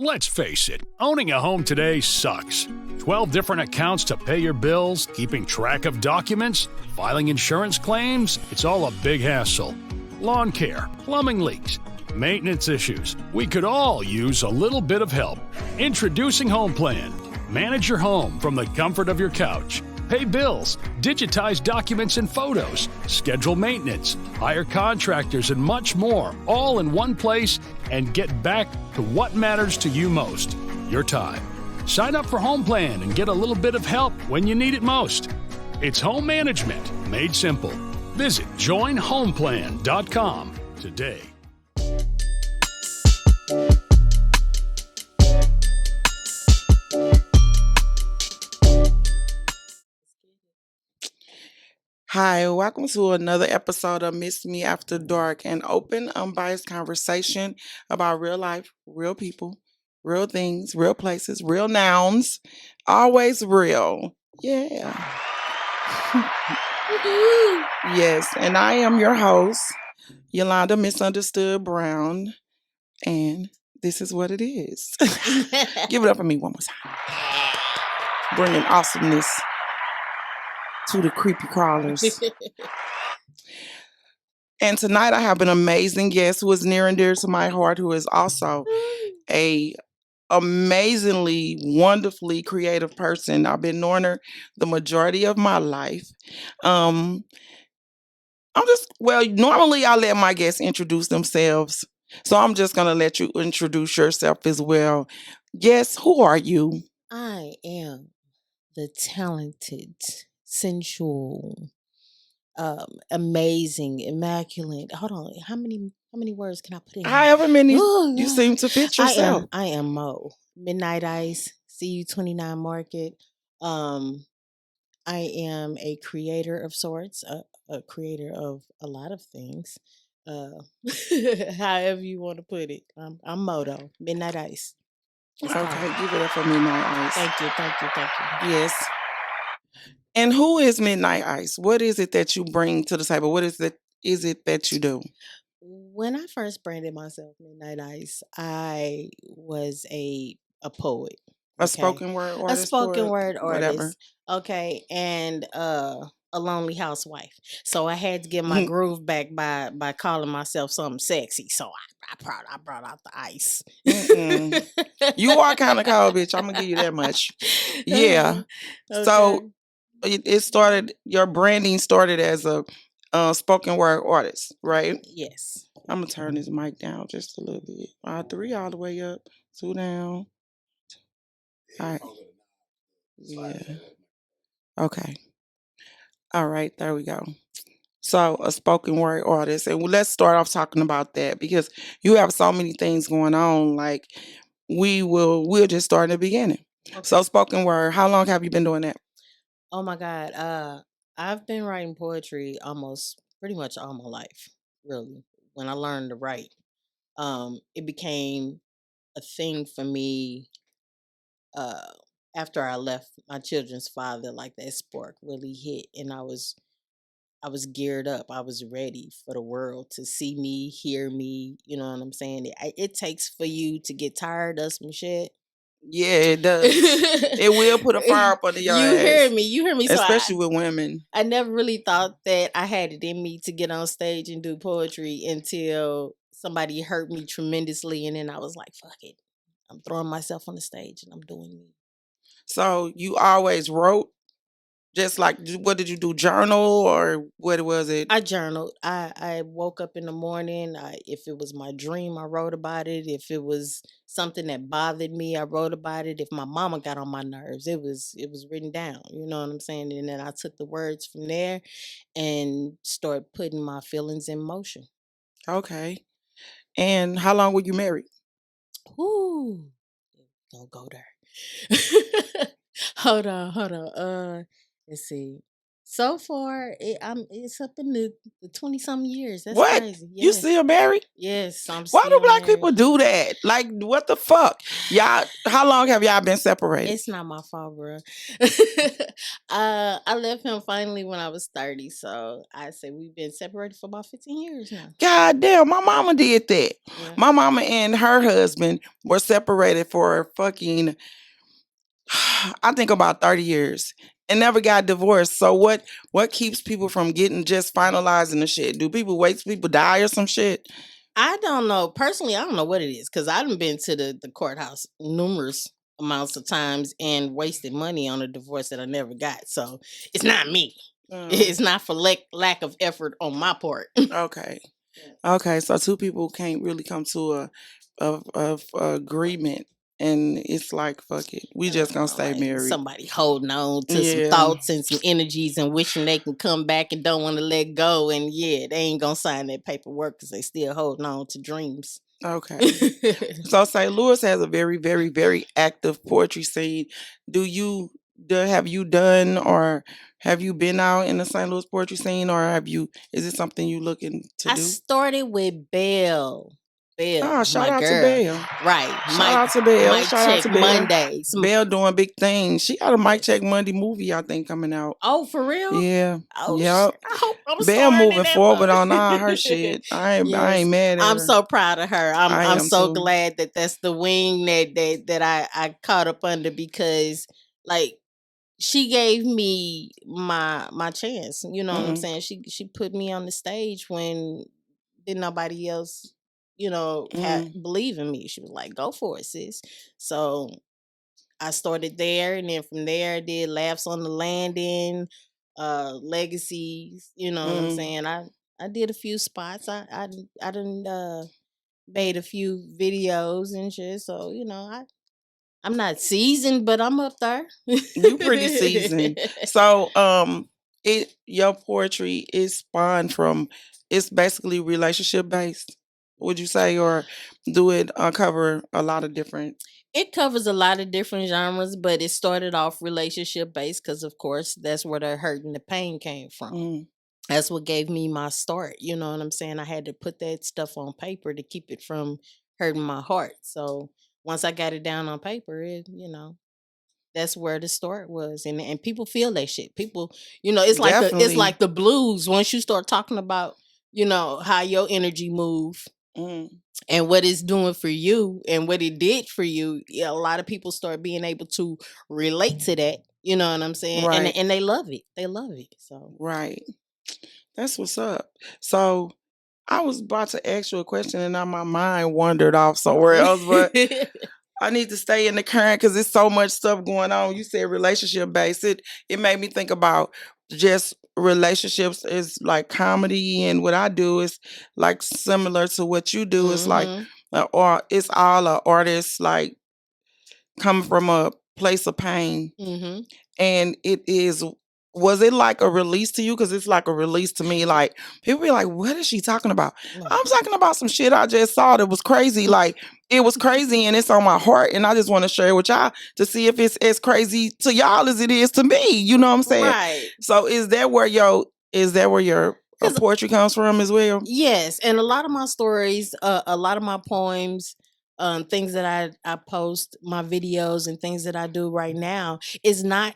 Let's face it, owning a home today sucks. 12 different accounts to pay your bills, keeping track of documents, filing insurance claims, it's all a big hassle. Lawn care, plumbing leaks, maintenance issues. We could all use a little bit of help. Introducing HomePlan. Manage your home from the comfort of your couch. Pay bills, digitize documents and photos, schedule maintenance, hire contractors, and much more, all in one place, and get back to what matters to you most, your time. Sign up for HomePlan and get a little bit of help when you need it most. It's home management made simple. Visit joinhomeplan.com today. Hi, welcome to another episode of Miss Me After Dark, an open, unbiased conversation about real life, real people, real things, real places, real nouns, always real. Yeah. Yes, and I am your host, Yolanda Misunderstood Brown, and this is what it is. Give it up for me one more time. Bringing awesomeness to the creepy crawlers. And tonight I have an amazing guest who is near and dear to my heart, who is also a amazingly, wonderfully creative person. I've been knowing her the majority of my life. Normally I let my guests introduce themselves. So I'm just going to let you introduce yourself as well. Yes, who are you? I am the talented, sensual, amazing, immaculate. Hold on, how many words can I put in? However many you seem to fit yourself. I am Mo. Midnight Ice, CU29 Market. I am a creator of sorts, a creator of a lot of things. However you want to put it. I'm Moto, Midnight Ice. Okay, give it up for Midnight Ice. Thank you. Yes. And who is Midnight Ice? What is it that you bring to the table? What is it that you do? When I first branded myself Midnight Ice, I was a poet. A spoken word artist? A spoken word artist. Whatever. Okay, and a lonely housewife. So I had to get my groove back by calling myself something sexy. So I brought out the ice. You are kind of cold, bitch. I'm gonna give you that much. Yeah. Okay. So your branding started as a spoken word artist, right? Yes. I'm gonna turn this mic down just a little bit. 3 all the way up, 2 down. All right. Yeah. Okay. All right, there we go. So a spoken word artist, and let's start off talking about that because you have so many things going on. Like we'll just start in the beginning. Okay. So spoken word, how long have you been doing that? Oh my God. I've been writing poetry pretty much all my life, really. When I learned to write, it became a thing for me after I left my children's father. Like that spark really hit, and I was geared up. I was ready for the world to see me, hear me. You know what I'm saying? It takes for you to get tired of some shit. Yeah, it does. It will put a fire up under your ass. You hear me. Especially with women. I never really thought that I had it in me to get on stage and do poetry until somebody hurt me tremendously. And then I was like, fuck it. I'm throwing myself on the stage and I'm doing me. So you always wrote? Just like, what did you do? Journal or what was it? I journaled. I woke up in the morning. If it was my dream, I wrote about it. If it was something that bothered me, I wrote about it. If my mama got on my nerves, it was written down. You know what I'm saying? And then I took the words from there and started putting my feelings in motion. Okay. And how long were you married? Ooh, don't go there. Hold on. Let's see. So far, it's up in the 20-something years. That's What? crazy. You Yes. still married? Yes, I'm Why do still black married. people do that? Like, what the fuck? Y'all, how long have y'all been separated? It's not my fault, bro. I left him finally when I was 30. So I say we've been separated for about 15 years now. God damn, my mama did that. Yeah. My mama and her husband were separated for fucking, I think about 30 years and never got divorced. So what keeps people from getting just finalizing the shit? Do people wait till people die or some shit? I don't know. Personally, I don't know what it is because I've been to the courthouse numerous amounts of times and wasted money on a divorce that I never got. So it's not me. It's not for lack of effort on my part. Okay. Okay, so two people can't really come to a agreement, and it's like fuck it, we just gonna stay Like married. somebody holding on to some Yeah. thoughts and some energies and wishing they can come back and don't want to let go. And yeah, they ain't gonna sign that paperwork because they still holding on to dreams. Okay. So St. Louis has a very, very, very active poetry scene. Have you done or have you been out in the St. Louis poetry scene, or is it something you looking to I do? started with Belle. Oh, shout My out to girl. Belle. Right. Shout out to Belle. Mic Shout out check to Belle. Monday. Belle doing big things. She got a Mic Yes. Check Monday movie, I think, coming out. Oh, for real? Yeah. Oh, Yep. shit. I hope I'm Belle starring in moving that forward mother. on all her shit. I ain't Yes. mad at I'm her. so proud of her. I I'm am so too. glad that that's the wing that I caught up under because like she gave me my chance. You know what I'm saying? She put me on the stage when didn't nobody else, believe in me. She was like, "Go for it, sis." So I started there, and then from there, I did Laughs on the Landing, Legacies. You know what I'm saying? I did a few spots. I done made a few videos and shit. So I'm not seasoned, but I'm up there. You pretty seasoned. So your poetry is spawned from, it's basically relationship based, would you say, or do it cover a lot of different? It covers a lot of different genres, but it started off relationship based because, of course, that's where the hurt and the pain came from. That's what gave me my start. You know what I'm saying? I had to put that stuff on paper to keep it from hurting my heart. So once I got it down on paper, that's where the start was. And people feel that shit. People, it's Definitely. like the blues. Once you start talking about, how your energy move and what it's doing for you and what it did for you, a lot of people start being able to relate to that. You know what I'm saying? Right. And they love it. They love it. So Right. That's what's up. So I was about to ask you a question and now my mind wandered off somewhere else, but I need to stay in the current because there's so much stuff going on. You said relationship based. It made me think about just relationships is like comedy, and what I do is like similar to what you do. It's like or it's all a artist like coming from a place of pain. And was it like a release to you? Because it's like a release to me. Like people be like, what is she talking about? I'm talking about some shit I just saw that was crazy. Like it was crazy and it's on my heart. And I just want to share it with y'all to see if it's as crazy to y'all as it is to me. You know what I'm saying? Right. So is that where your poetry comes from as well? Yes. And a lot of my stories, a lot of my poems, things that I post, my videos and things that I do right now is not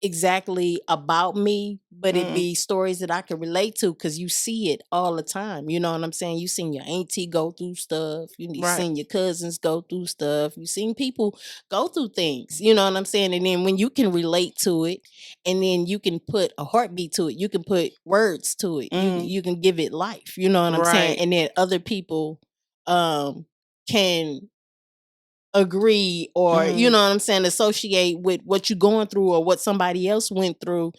exactly about me, but it be stories that I can relate to because you see it all the time. You know what I'm saying? You seen your auntie go through stuff. Seen your cousins go through stuff. You seen people go through things. You know what I'm saying? And then when you can relate to it, and then you can put a heartbeat to it, you can put words to it. You can give it life. You know what I'm saying? And then other people can agree or you know what I'm saying, associate with what you're going through or what somebody else went through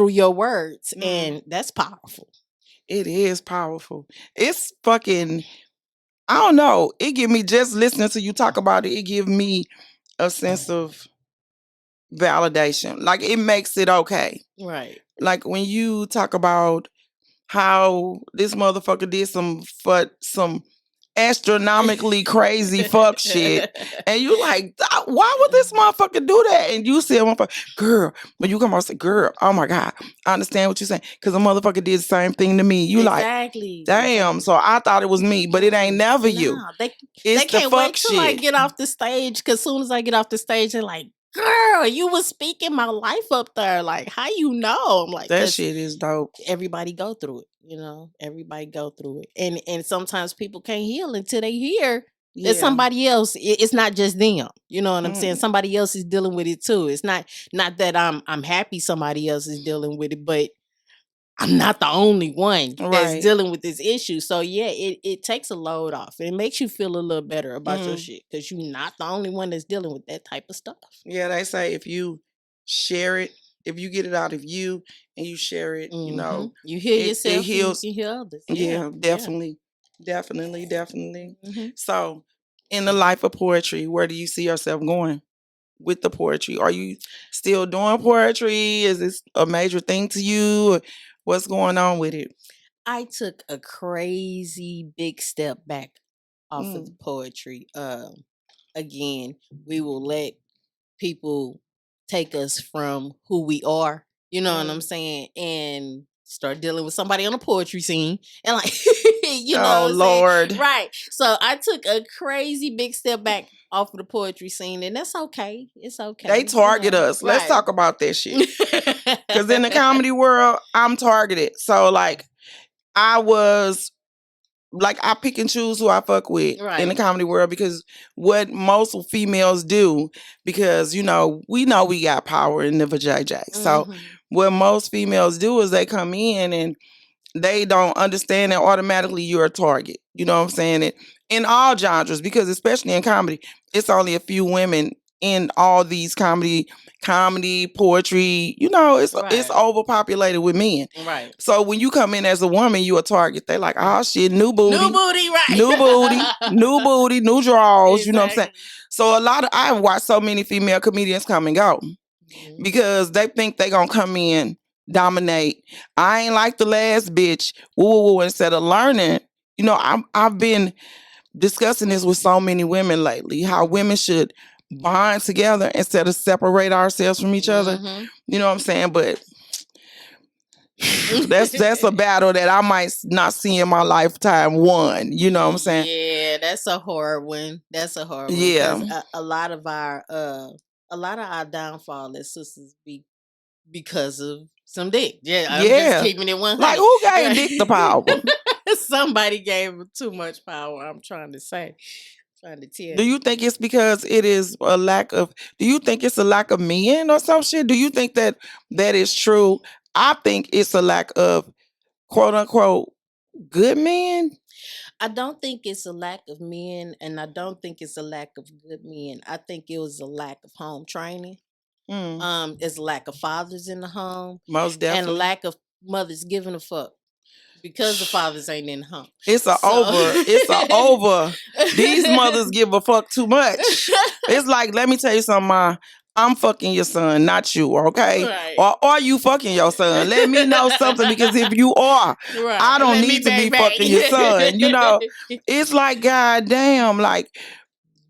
your words. And that's powerful. It is powerful. It's fucking, I don't know. It give me, just listening to you talk about it, it give me a sense of validation. Like it makes it okay. Right. Like when you talk about how this motherfucker did some astronomically crazy fuck shit. And you like, why would this motherfucker do that? And you say, girl, when you come out and say, girl, oh my God, I understand what you're saying. Because a motherfucker did the same thing to me. You exactly. like, damn. So I thought it was me, but it ain't never you. They can't wait till I get off the stage. Because soon as I get off the stage, they're like, girl, you was speaking my life up there. Like, how you know? I'm like, that shit is dope. Everybody go through it. Everybody go through it. And sometimes people can't heal until they hear that somebody else. It's not just them. You know what I'm saying? Somebody else is dealing with it too. It's not that I'm happy somebody else is dealing with it, but I'm not the only one that's dealing with this issue. So yeah, it takes a load off. It makes you feel a little better about your shit because you're not the only one that's dealing with that type of stuff. Yeah, they say if you share it, if you get it out of you and you share it, you know, you heal yourself, you can heal others. Yeah, definitely. So, in the life of poetry, where do you see yourself going with the poetry? Are you still doing poetry? Is this a major thing to you? What's going on with it? I took a crazy big step back off of the poetry. Again, we will let people take us from who we are, you know what I'm saying, and start dealing with somebody on the poetry scene and like you know, oh Lord, right? So I took a crazy big step back off of the poetry scene, and that's okay. It's okay. They target us. Let's talk about that shit. Because in the comedy world, I'm targeted. So like, I pick and choose who I fuck with in the comedy world because what most females do, because we know we got power in the vajayjay. So what most females do is they come in and they don't understand that automatically you're a target. You know what I'm saying? And in all genres, because especially in comedy, it's only a few women in all these comedy, poetry, it's overpopulated with men. Right. So when you come in as a woman, you a target. They like, oh shit, new booty. New booty, right. New booty, new booty, new draws, exactly. You know what I'm saying? So I've watched so many female comedians come and go because they think they gonna come in, dominate. I ain't like the last bitch. Woo, instead of learning, I've been discussing this with so many women lately, how women should bond together instead of separate ourselves from each other. You know what I'm saying? But that's a battle that I might not see in my lifetime won. You know what I'm saying? Yeah, that's a hard one. Yeah. A lot of our downfall as sisters be because of some dick. Yeah, I'm just keeping it 100. Like, who gave dick the power? Somebody gave too much power, I'm trying to say. Trying to tell. Do you think it's because it is a lack of, do you think it's a lack of men or some shit? Do you think that is true? I think it's a lack of quote unquote good men. I don't think it's a lack of men, and I don't think it's a lack of good men. I think it was a lack of home training. It's a lack of fathers in the home. Most definitely. And a lack of mothers giving a fuck. Because the fathers ain't in the home. It's over. These mothers give a fuck too much. It's like, let me tell you something, Ma. I'm fucking your son, not you, okay? Right. Or are you fucking your son? Let me know something, because if you are, I don't need to be fucking your son. It's like, goddamn, like,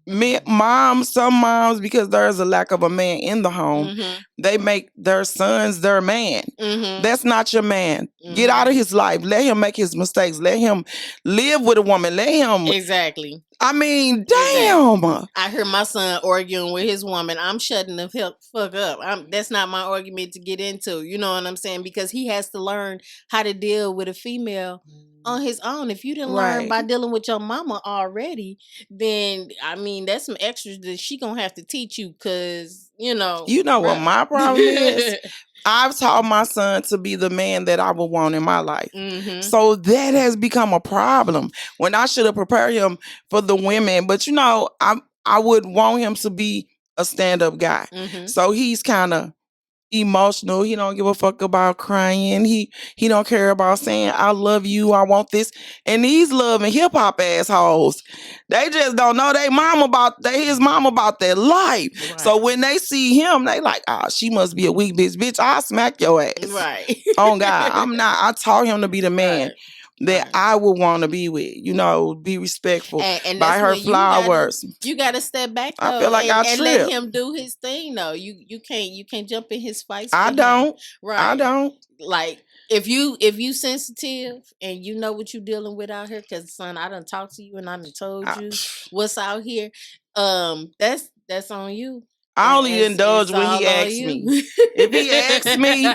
some moms, because there's a lack of a man in the home, they make their sons their man. That's not your man. Get out of his life. Let him make his mistakes. Let him live with a woman. Let him. Exactly. I mean, damn. Exactly. I heard my son arguing with his woman. I'm shutting the fuck up. That's not my argument to get into. You know what I'm saying? Because he has to learn how to deal with a female on his own. If you didn't learn by dealing with your mama already, then I mean that's some extras that she gonna have to teach you, because what my problem is. I've taught my son to be the man that I would want in my life. So that has become a problem when I should have prepared him for the women. But I would want him to be a stand-up guy. So he's kind of emotional. He don't give a fuck about crying. He don't care about saying I love you, I want this. And these loving hip hop assholes, they just don't know his mom about that life. Right. So when they see him, they like, she must be a weak bitch. Bitch, I'll smack your ass. Right. Oh God, I'm not. I taught him to be the man. Right. that I would want to be with. You know, be respectful, and buy that's her when flowers. you gotta step back though, I feel like and let trip. him do his thing though. You can't jump in his face. I don't. Right. I don't. Like if you sensitive and you know what you dealing with out here, because son, I done talked to you and I done told you what's out here. That's on you. I only indulge when he asks me. If he asks me,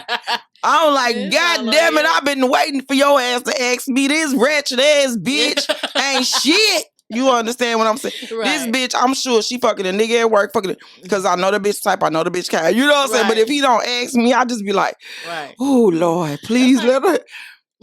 I'm like, God damn it, I've been waiting for your ass to ask me. This wretched ass bitch ain't shit. You understand what I'm saying? This bitch, I'm sure she fucking a nigga at work, fucking, because I know the bitch type, I know the bitch kind. You know what I'm saying? But if he don't ask me, I just be like, oh Lord, please let her.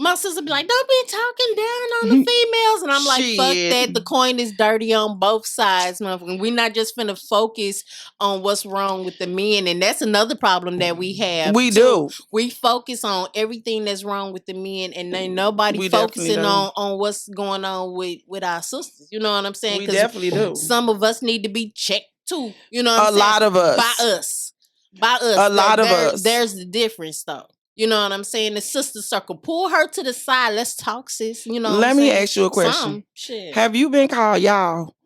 My sister be like, don't be talking down on the females. And I'm like, fuck that. The coin is dirty on both sides. We're not just finna focus on what's wrong with the men. And that's another problem that we have. We do. We focus on everything that's wrong with the men, and ain't nobody focusing on what's going on with our sisters. You know what I'm saying? We definitely do. Some of us need to be checked too. You know what I'm saying? A lot of us. By us. A lot of us. There's the difference though. You know what I'm saying? The sister circle. Pull her to the side. Let's talk, sis. You know. Let me ask you a question. Have you been called y'all?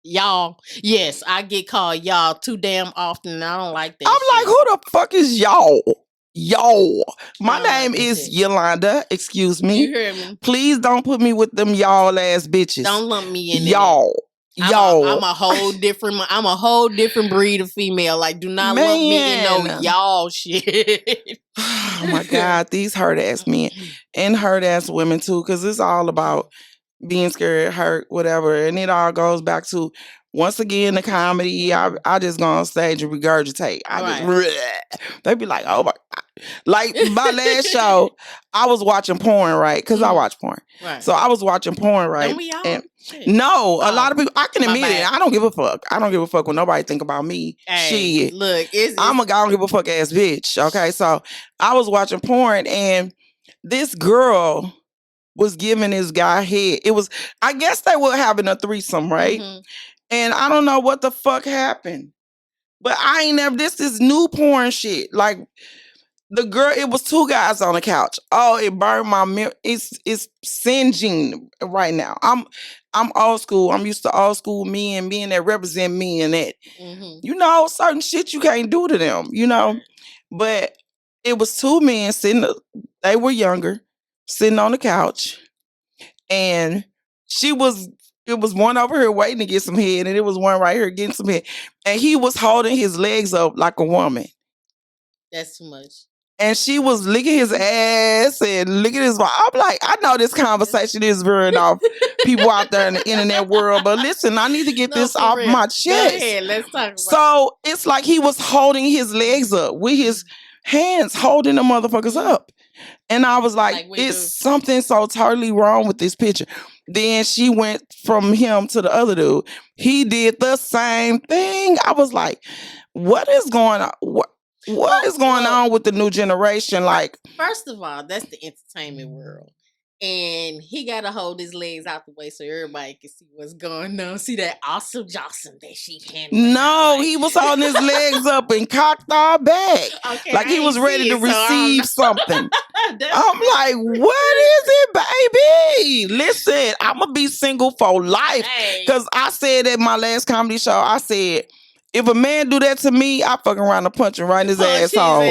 Y'all. Yes, I get called y'all too damn often. And I don't like that. I'm like, who the fuck is y'all? Y'all. My name is Yolanda. Excuse me. You hear me? Please don't put me with them y'all ass bitches. Don't lump me in y'all. I'm a whole different breed of female. Like, do not lump me in no y'all shit. Oh my God, these hurt ass men and hurt ass women too, because it's all about being scared, hurt, whatever. And it all goes back to, once again, the comedy. I just go on stage and regurgitate. They be like, oh my God. Like my last show, I was watching porn, right? Because I watch porn. Right. So I was watching porn, right? Don't we all? And no, a lot of people, I can admit it. I don't give a fuck. I don't give a fuck what nobody think about me. Shit. Look, I'm a I don't give a fuck ass bitch. Okay, so I was watching porn and this girl was giving this guy head. It was, I guess they were having a threesome, right? Mm-hmm. And I don't know what the fuck happened. But I ain't never, this is new porn shit. Like, the girl, it was two guys on the couch. Oh, it burned my memory. It's singeing right now. I'm old school. I'm used to old school men that represent me and that. Mm-hmm. You know, certain shit you can't do to them, you know. But it was two men sitting, they were younger, sitting on the couch. And it was one over here waiting to get some head, and it was one right here getting some head. And he was holding his legs up like a woman. That's too much. And she was licking his ass and licking his. I'm like, I know this conversation is veering off people out there in the internet world, but listen, I need to get this off my chest. Go ahead, let's talk about it. So it's like he was holding his legs up with his hands, holding the motherfuckers up. And I was like it's something so totally wrong with this picture. Then she went from him to the other dude. He did the same thing. I was like, what is going on? What is going on with the new generation? Like, first of all, that's the entertainment world. And he got to hold his legs out the way so everybody can see what's going on. See that awesome Johnson that she handled. No, he was holding his legs up and cocked all back. Okay, like he was ready to receive something. I'm like, what is it, baby? Listen, I'm going to be single for life. Because I said at my last comedy show, I said, if a man do that to me, I fucking around and punch him right in his asshole.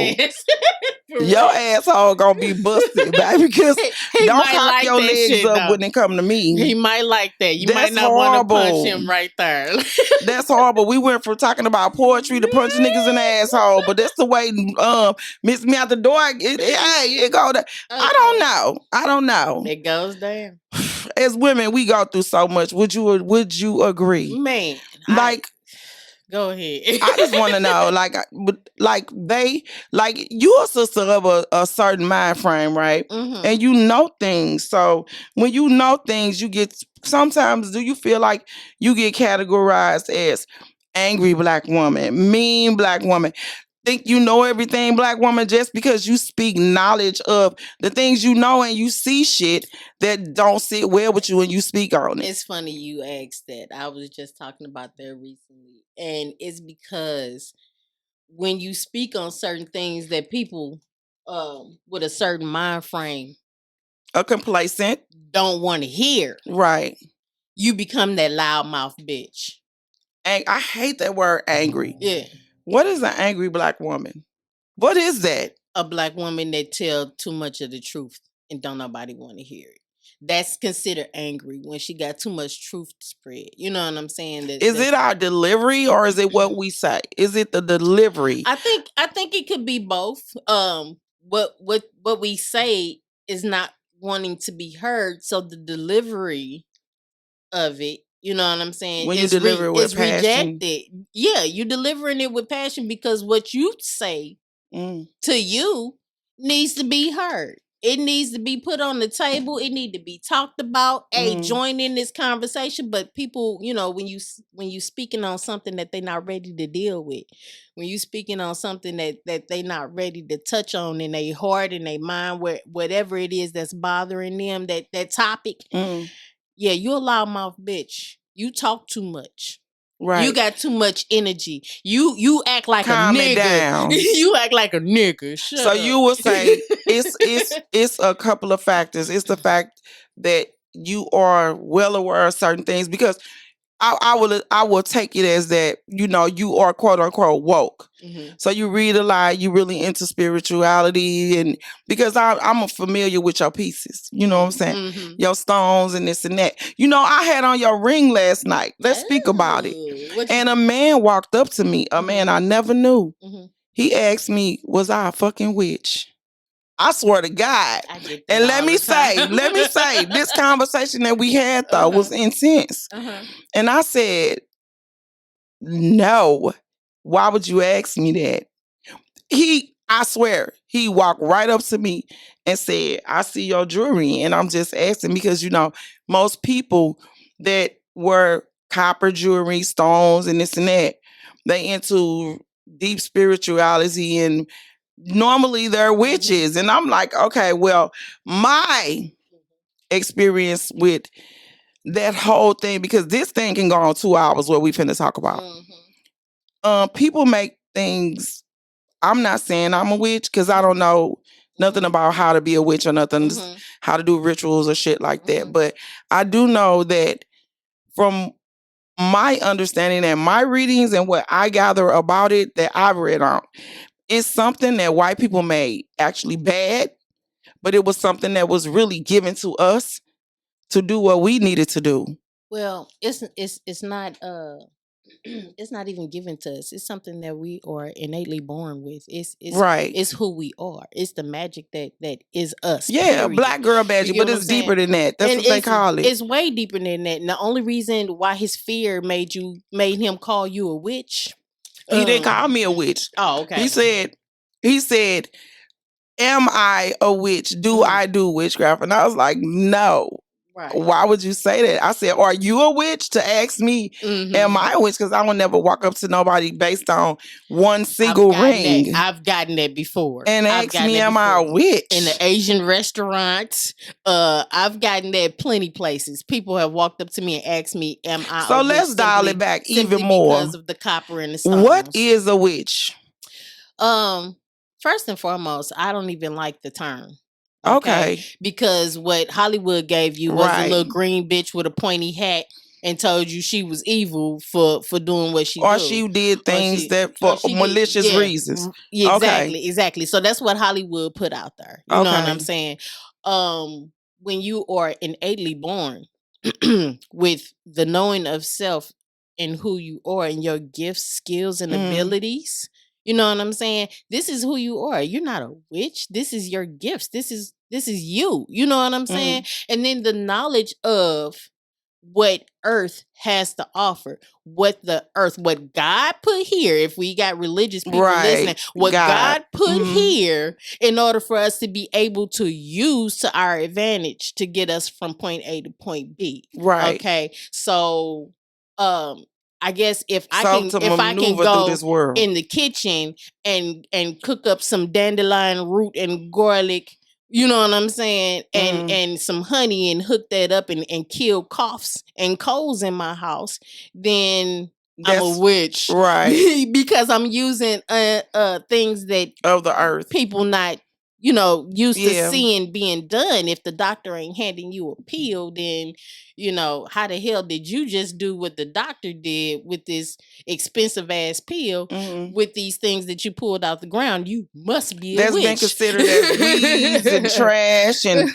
Your asshole gonna be busted, baby. Because don't cock like your legs up though. When they come to me. He might like that. You might not want to punch him right there. That's horrible. We went from talking about poetry to punching niggas in the asshole. But that's the way miss me out the door. It go there. I don't know. It goes down. As women, we go through so much. Would you agree? Man, go ahead. I just want to know, you a sister of a certain mind frame, right? Mm-hmm. And you know things. So when you know things, sometimes do you feel like you get categorized as angry black woman, mean black woman? Think you know everything black woman just because you speak knowledge of the things you know and you see shit that don't sit well with you and you speak on it. It's funny you asked that. I was just talking about that recently. And it's because when you speak on certain things that people with a certain mind frame A complacent. don't want to hear. Right. You become that loudmouth bitch. And I hate that word angry. Yeah. What is an angry black woman? What is that? A black woman that tell too much of the truth and don't nobody want to hear it. That's considered angry when she got too much truth to spread. You know what I'm saying? Is it our delivery or is it what we say? Is it the delivery? I think it could be both. What we say is not wanting to be heard, so the delivery of it, you know what I'm saying? When you deliver it with passion. Rejected. Yeah, you delivering it with passion because what you say to you needs to be heard. It needs to be put on the table. It need to be talked about. Hey, join in this conversation. But people, you know, when you speaking on something that they're not ready to deal with, when you speaking on something that they not ready to touch on in their heart and their mind, whatever it is that's bothering them, that topic, yeah, you a loudmouth bitch. You talk too much. Right. You got too much energy. You act like Calm a nigga. It down. You act like a nigga. Shut so up. You will say it's a couple of factors. It's the fact that you are well aware of certain things because I will take it as that, you know, you are quote unquote woke. So you read a lot, you really into spirituality, and because I'm familiar with your pieces, you know what I'm saying? Your stones and this and that. You know, I had on your ring last night. Let's speak about it. And a man walked up to me, a man I never knew. He asked me, was I a fucking witch? I swear to God. And let me say, this conversation that we had though was intense. And I said, no. Why would you ask me that? I swear, he walked right up to me and said, I see your jewelry. And I'm just asking because, you know, most people that wear copper jewelry, stones, and this and that, they into deep spirituality and normally they're witches. And I'm like, okay, well, my experience with that whole thing, because this thing can go on 2 hours, what we finna talk about. People make things, I'm not saying I'm a witch because I don't know nothing about how to be a witch or nothing, how to do rituals or shit like that. But I do know that from my understanding and my readings and what I gather about it that I've read on, it's something that white people made actually bad, but it was something that was really given to us to do what we needed to do. Well, it's not it's not even given to us. It's something that we are innately born with. It's right. It's who we are. It's the magic that is us. Yeah, period. Black girl magic, but it's deeper than that. That's what they call it. It's way deeper than that. And the only reason why his fear made him call you a witch. He didn't call me a witch. Oh, okay. He said, am I a witch? Do I do witchcraft? And I was like, no. Right. Why would you say that? I said, are you a witch? To ask me, am I a witch? Because I will never walk up to nobody based on one single ring. I've gotten that before. And ask me, am I a witch? In the Asian restaurants. I've gotten that plenty places. People have walked up to me and asked me, am I a witch? So let's dial it back even more. Because of the copper and the stones. What is a witch? First and foremost, I don't even like the term. Okay. Because what Hollywood gave you was a little green bitch with a pointy hat and told you she was evil for doing what she did. Or she did things for malicious reasons. Yeah, exactly. So that's what Hollywood put out there. You know what I'm saying? When you are innately born with the knowing of self and who you are and your gifts, skills, and abilities, you know what I'm saying? This is who you are. You're not a witch. This is your gifts. This is you. You know what I'm saying? And then the knowledge of what Earth has to offer, what God put here. If we got religious people listening, what God put here in order for us to be able to use to our advantage to get us from point A to point B. Right. Okay. So, I guess if I can go in the kitchen and cook up some dandelion root and garlic, you know what I'm saying, and some honey and hook that up and kill coughs and colds in my house, then I'm a witch, right? Because I'm using things that of the earth people not used to Yeah. seeing being done. If the doctor ain't handing you a pill, then how the hell did you just do what the doctor did with this expensive ass pill Mhm. with these things that you pulled out the ground? You must be a That's been witch. considered as weeds and trash, and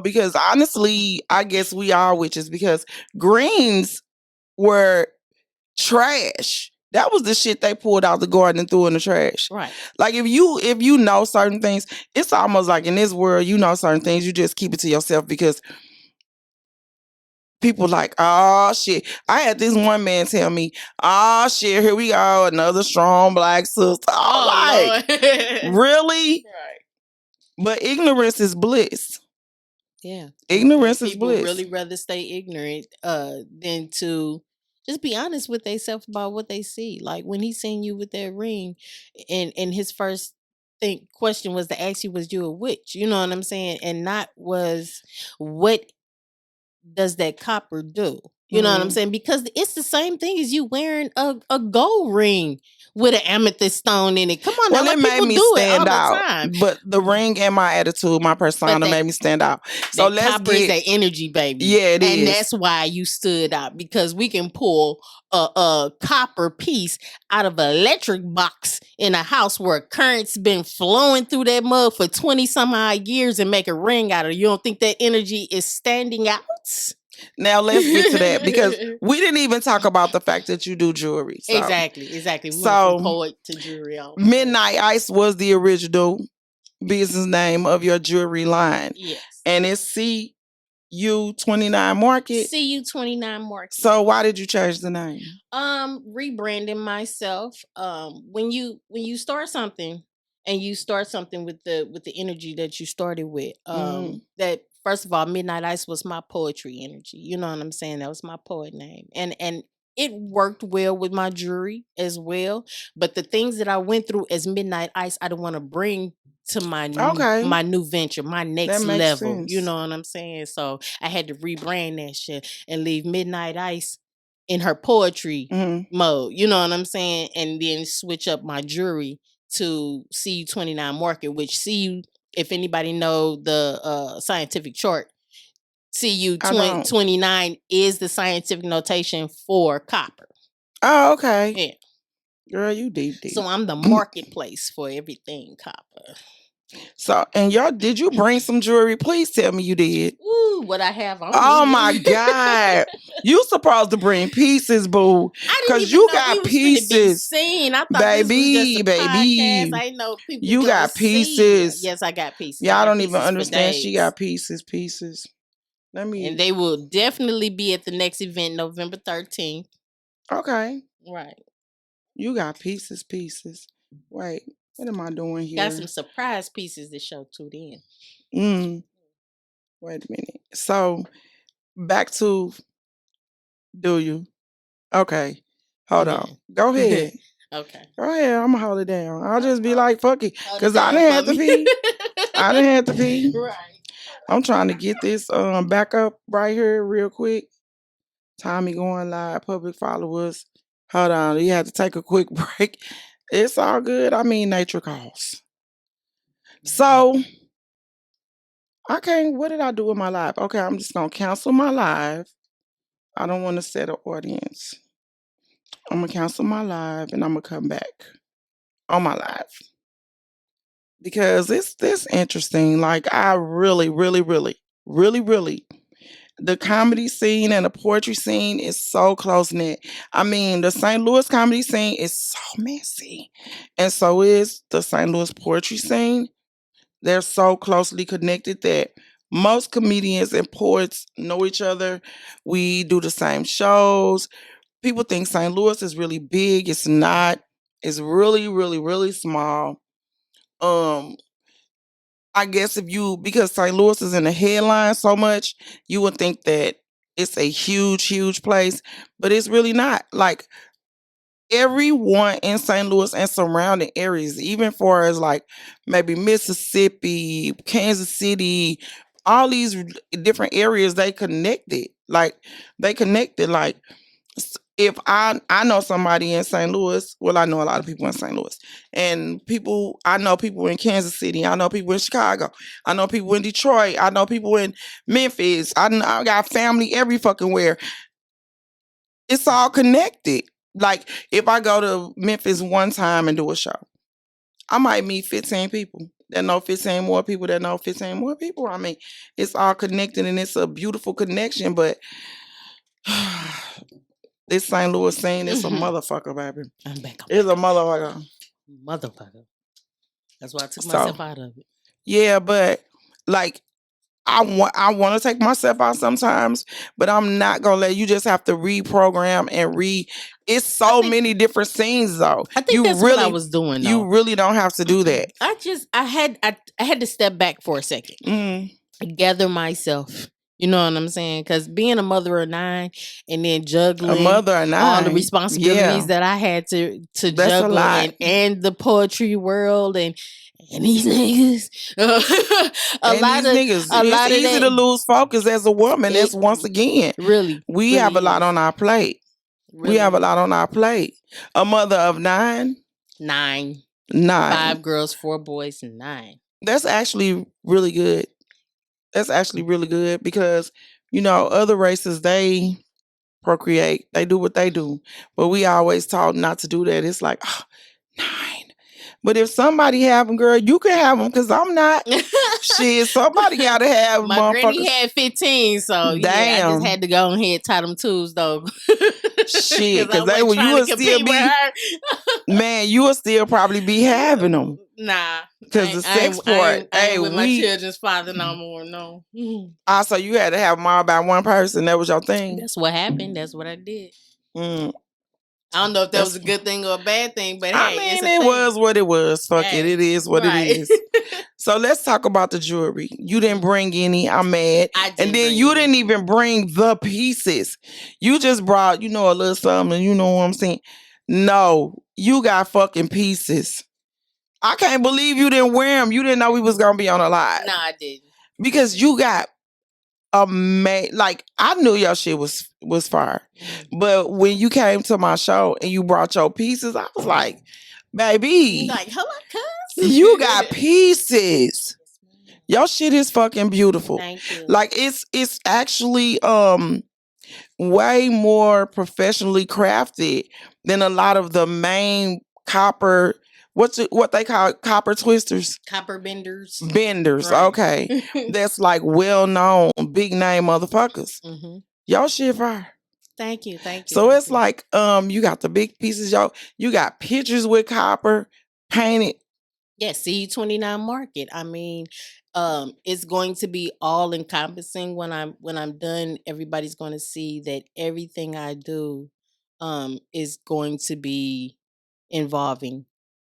because honestly, I guess we are witches because greens were trash. That was the shit they pulled out the garden and threw in the trash. Right. Like if you know certain things, it's almost like in this world, certain things, you just keep it to yourself because people like, oh shit. I had this one man tell me, oh shit, here we go, another strong black sister. I'm like, Lord. really? Right. But ignorance is bliss. Yeah. Ignorance And is people bliss. really rather stay ignorant than to just be honest with themselves about what they see. Like when he seen you with that ring, and his first question was to ask you, was you a witch? You know what I'm saying? And not was, what does that copper do? You know what I'm saying? Because it's the same thing as you wearing a gold ring with an amethyst stone in it. Come on, Well, now, it like made people me do it all stand the out. time. But the ring and my attitude, my persona that- made me stand out. So that let's copper is get that energy, baby. Yeah, it and is. that's why you stood out, because we can pull a copper piece out of an electric box in a house where current's been flowing through that mud for 20 some odd years and make a ring out of it. You don't think that energy is standing out? Now let's get to that because we didn't even talk about the fact that you do jewelry. So. Exactly. We went So from poet to jewelry. Midnight Ice was the original business name of your jewelry line. Yes. And it's CU29 Market. CU29 Market. So why did you change the name? Rebranding myself. When you start something and you start something with the energy that you started with, that first of all, Midnight Ice was my poetry energy. You know what I'm saying? That was my poet name. And it worked well with my jewelry as well. But the things that I went through as Midnight Ice, I don't want to bring to my new venture, my next level. Sense. You know what I'm saying? So I had to rebrand that shit and leave Midnight Ice in her poetry mode. You know what I'm saying? And then switch up my jewelry to CU29 Market, which if anybody know the scientific chart, CU29 is the scientific notation for copper. Oh, okay. Yeah. Girl, you deep. So I'm the marketplace for everything copper. So, and did you bring some jewelry? Please tell me you did. Ooh, what I have on Oh me. my God. You supposed to bring pieces, boo. Because you got pieces. Seen. I thought this was just a podcast. I know people you got pieces. Yes, I got pieces. Y'all don't even understand. She got pieces. And they will definitely be at the next event, November 13th. Okay. Right. You got pieces. Wait, what am I doing here? Got some surprise pieces to show to then. Wait a minute. So, back to do you? Okay. Hold on. Go ahead. Okay. Go ahead. I'm going to hold it down. I'll just be like, fuck it. Because I didn't have to pee. I didn't have to pee. Right. I'm trying to get this back up right here real quick. Tommy going live, public followers. Hold on. You have to take a quick break. It's all good. I mean, nature calls. So, what did I do with my live? Okay, I'm just going to cancel my live. I don't want to set an audience. I'm going to cancel my live and I'm going to come back on my live. Because it's this interesting. Like, I really, the comedy scene and the poetry scene is so close-knit. I mean, the St. Louis comedy scene is so messy. And so is the St. Louis poetry scene. They're so closely connected that most comedians and poets know each other. We do the same shows. People think St. Louis is really big. It's not. It's really small. I guess because St. Louis is in the headline so much, you would think that it's a huge place, but it's really not. Like, everyone in St. Louis and surrounding areas, even far as like maybe Mississippi, Kansas City, all these different areas, they connected. Like, if I know somebody in St. Louis, well, I know a lot of people in St. Louis, and I know people in Kansas City, I know people in Chicago, I know people in Detroit, I know people in Memphis, I got family every fucking where. It's all connected. Like if I go to Memphis one time and do a show, I might meet 15 people that know 15 more people that know 15 more people. I mean, it's all connected and it's a beautiful connection, but this St. Louis scene, it's a motherfucker, baby. I'm back. It's a motherfucker. Motherfucker. That's why I took myself out of it. Yeah, but like I want to take myself out sometimes, but I'm not gonna let you just have to reprogram and It's so many different scenes though. I think that's what I was doing. Though. You really don't have to do that. I had to step back for a second, gather myself. You know what I'm saying? Because being a mother of 9 and then juggling all the responsibilities that I had to juggle and the poetry world and these niggas. It's easy to lose focus as a woman. That's once again. Really. We have a lot on our plate. Really? We have a lot on our plate. A mother of 9. 9. 5 girls, 4 boys, 9. That's actually really good. That's actually really good because, you know, other races, they procreate. They do what they do. But we always taught not to do that. It's like, 9. But if somebody have them, girl, you can have them because I'm not. Shit, somebody got to have them. My granny had 15, so yeah, I just had to go ahead tie them twos, though. Shit, because you will still be, man, you will still probably be having them. Nah, because the sex part. I ain't with my children's father no more. No. So you had to have them all by one person. That was your thing. That's what happened. That's what I did. I don't know if that was a good thing or a bad thing, but hey, I mean, it was what it was. Fuck it. It is what it is. So let's talk about the jewelry. You didn't bring any. I'm mad. And then you didn't even bring the pieces. You just brought, a little something. You know what I'm saying? No, you got fucking pieces. I can't believe you didn't wear them. You didn't know we was going to be on a live. No, I didn't. Because you got like I knew your shit was fire. But when you came to my show and you brought your pieces, I was like, baby. Like, hello, cuz. You got pieces. Your shit is fucking beautiful. Thank you. Like it's actually way more professionally crafted than a lot of the main copper what they call copper twisters? Copper benders. Benders, right. Okay. That's like well-known, big name motherfuckers. Y'all shit fire. Thank you. So it's like, you got the big pieces, you got pictures with copper painted. Yeah, C29 market. I mean, it's going to be all encompassing when I'm done. Everybody's going to see that everything I do is going to be involving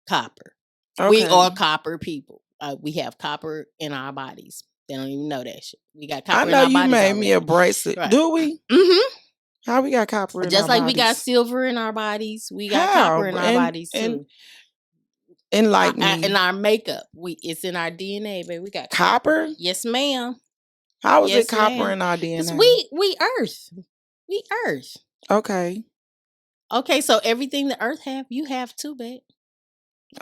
copper. Okay. We are copper people. We have copper in our bodies. They don't even know that shit. We got copper in our bodies. I know you made me a bracelet. Right. Do we? How we got copper in our bodies? Just like we got silver in our bodies, we got copper in our bodies too. Enlighten me. In our makeup, it's in our DNA, baby. We got copper. Yes, ma'am. How is it copper in our DNA? 'Cause we Earth. We Earth. Okay. Okay, so everything the Earth have, you have too, babe.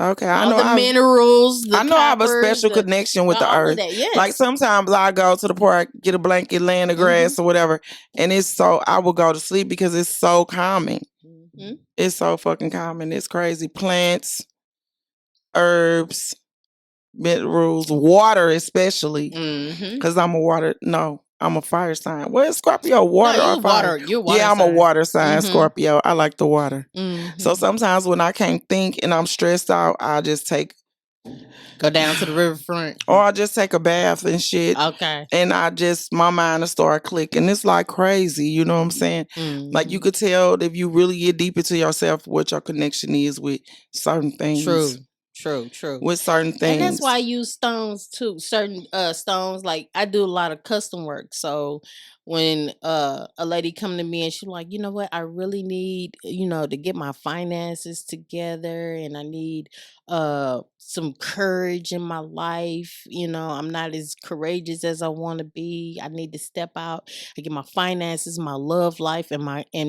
Okay, I know the minerals. I know I have a special connection with the earth. Yes. Like sometimes I go to the park, get a blanket, lay in the grass or whatever, and I will go to sleep because it's so calming. It's so fucking calming. It's crazy. Plants, herbs, minerals, water especially. Because I'm a fire sign. What is Scorpio? Water or fire? You're water. Yeah, I'm a water sign, Scorpio. I like the water. So sometimes when I can't think and I'm stressed out, I just go down to the riverfront. Or I just take a bath and shit. Okay. And my mind will start clicking. It's like crazy, you know what I'm saying? Like you could tell if you really get deep into yourself what your connection is with certain things. True. True. with certain And that's things. why I use stones too. Certain stones, like I do a lot of custom work. So when a lady come to me and she's like, you know what, I really need, to get my finances together, and I need some courage in my life. I'm not as courageous as I want to be. I need to step out. I get my finances, my love life, and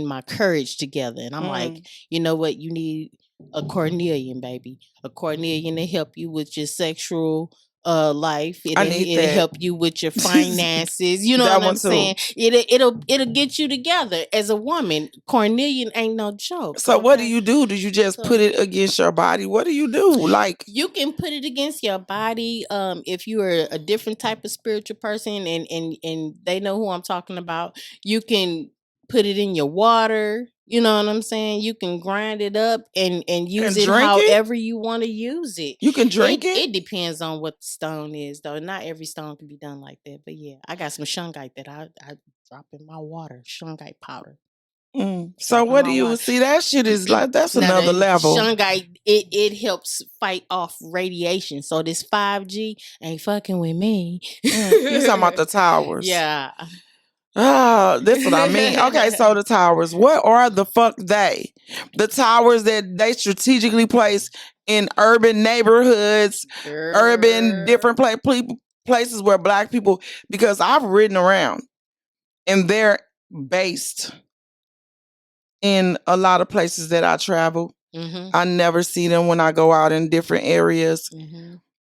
my courage together. And I'm like, you know what, you need a Cornelian, baby. A Cornelian to help you with your sexual life. I need It'll that. help you with your finances. You know That what one I'm too. saying? It'll get you together as a woman. Cornelian ain't no joke. So what do you do? Do you just put it against your body? What do you do? Like, You can put it against your body. If you are a different type of spiritual person, and they know who I'm talking about, you can put it in your water. You know what I'm saying? You can grind it up and use and it drink it? however you want to use it. You can drink it? It depends on what the stone is, though. Not every stone can be done like that. But yeah, I got some shungite that I drop in my water. Shungite powder. So what do you see? That shit is like, that's Now, another the level. shungite, it helps fight off radiation. So this 5G ain't fucking with me. You talking about the towers? Yeah. Ah, that's what I mean. Okay, so the towers. What are the fuck they? The towers that they strategically place in urban neighborhoods, urban different places where black people, because I've ridden around and they're based in a lot of places that I travel. I never see them when I go out in different areas,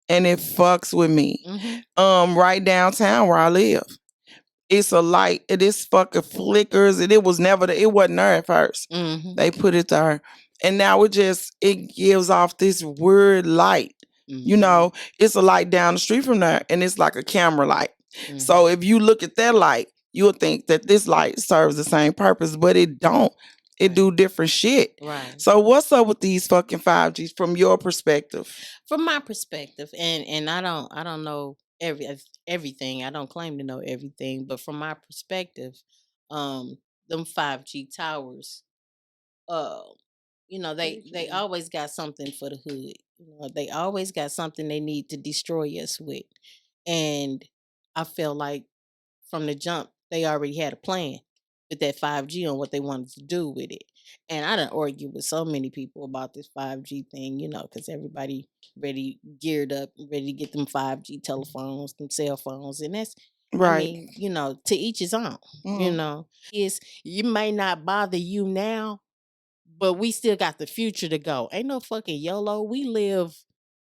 and it fucks with me. Right downtown where I live, it's a light. It is fucking flickers, and it wasn't there at first. They put it there, and now it gives off this weird light. It's a light down the street from there, and it's like a camera light. So if you look at that light, you'll think that this light serves the same purpose, but it don't. It do different shit. Right. So what's up with these fucking 5Gs from your perspective? From my perspective, and I don't know everything. I don't claim to know everything, but from my perspective, them 5G towers, they always got something for the hood. They always got something they need to destroy us with. And I feel like from the jump, they already had a plan with that 5G on what they wanted to do with it. And I done argued with so many people about this 5G thing, because everybody ready geared up, ready to get them 5G telephones, them cell phones. And that's, Right. to each his own, you may not bother you now, but we still got the future to go. Ain't no fucking YOLO. We live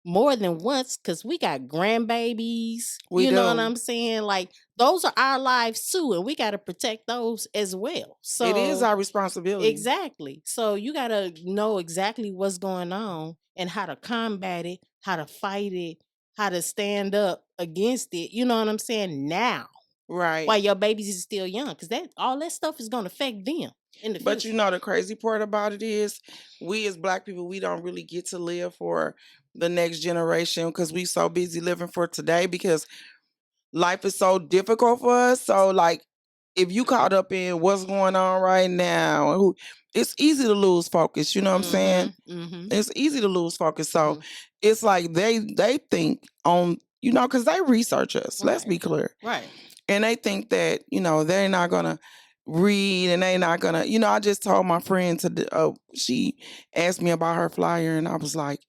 more than once because we got grandbabies. We know do. what I'm saying? Like, those are our lives too, and we got to protect those as well. So it is our responsibility. Exactly. So you got to know exactly what's going on and how to combat it, how to fight it, how to stand up against it. You know what I'm saying? Now. Right. While your babies is still young, because all that stuff is going to affect them in the future. But the crazy part about it is, we as black people, we don't really get to live for the next generation because we so busy living for today, because life is so difficult for us. So like, if you caught up in what's going on right now, it's easy to lose focus. You know what I'm saying? It's easy to lose focus. So it's like they think on, because they research us. Let's be clear. Right. And they think that, they're not going to read, and they're not going to, I just told my friend she asked me about her flyer, and I was like,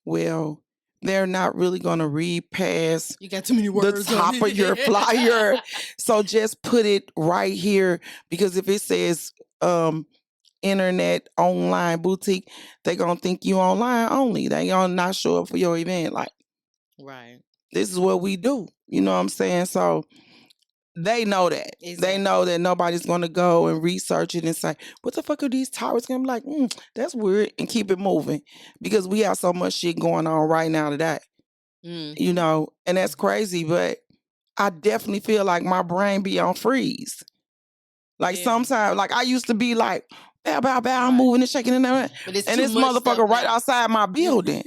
well, they're not really going to read past you got too many words the top of your flyer. So just put it right here, because if it says internet online boutique, they're going to think you online only. They going to not show up for your event. Like, right. This is what we do. You know what I'm saying? So they know that. Exactly. They know that nobody's going to go and research it and say, what the fuck are these towers going to be like? That's weird, and keep it moving, because we have so much shit going on right now today. And that's crazy, but I definitely feel like my brain be on freeze. Like sometimes, like I used to be like, bow, bow, bow, I'm moving and shaking and everything. And this motherfucker right outside my building.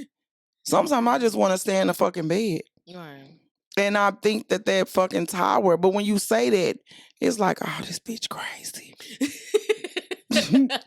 Sometimes I just want to stay in the fucking bed. Right. And I think that fucking tower, but when you say that, it's like, oh, this bitch crazy.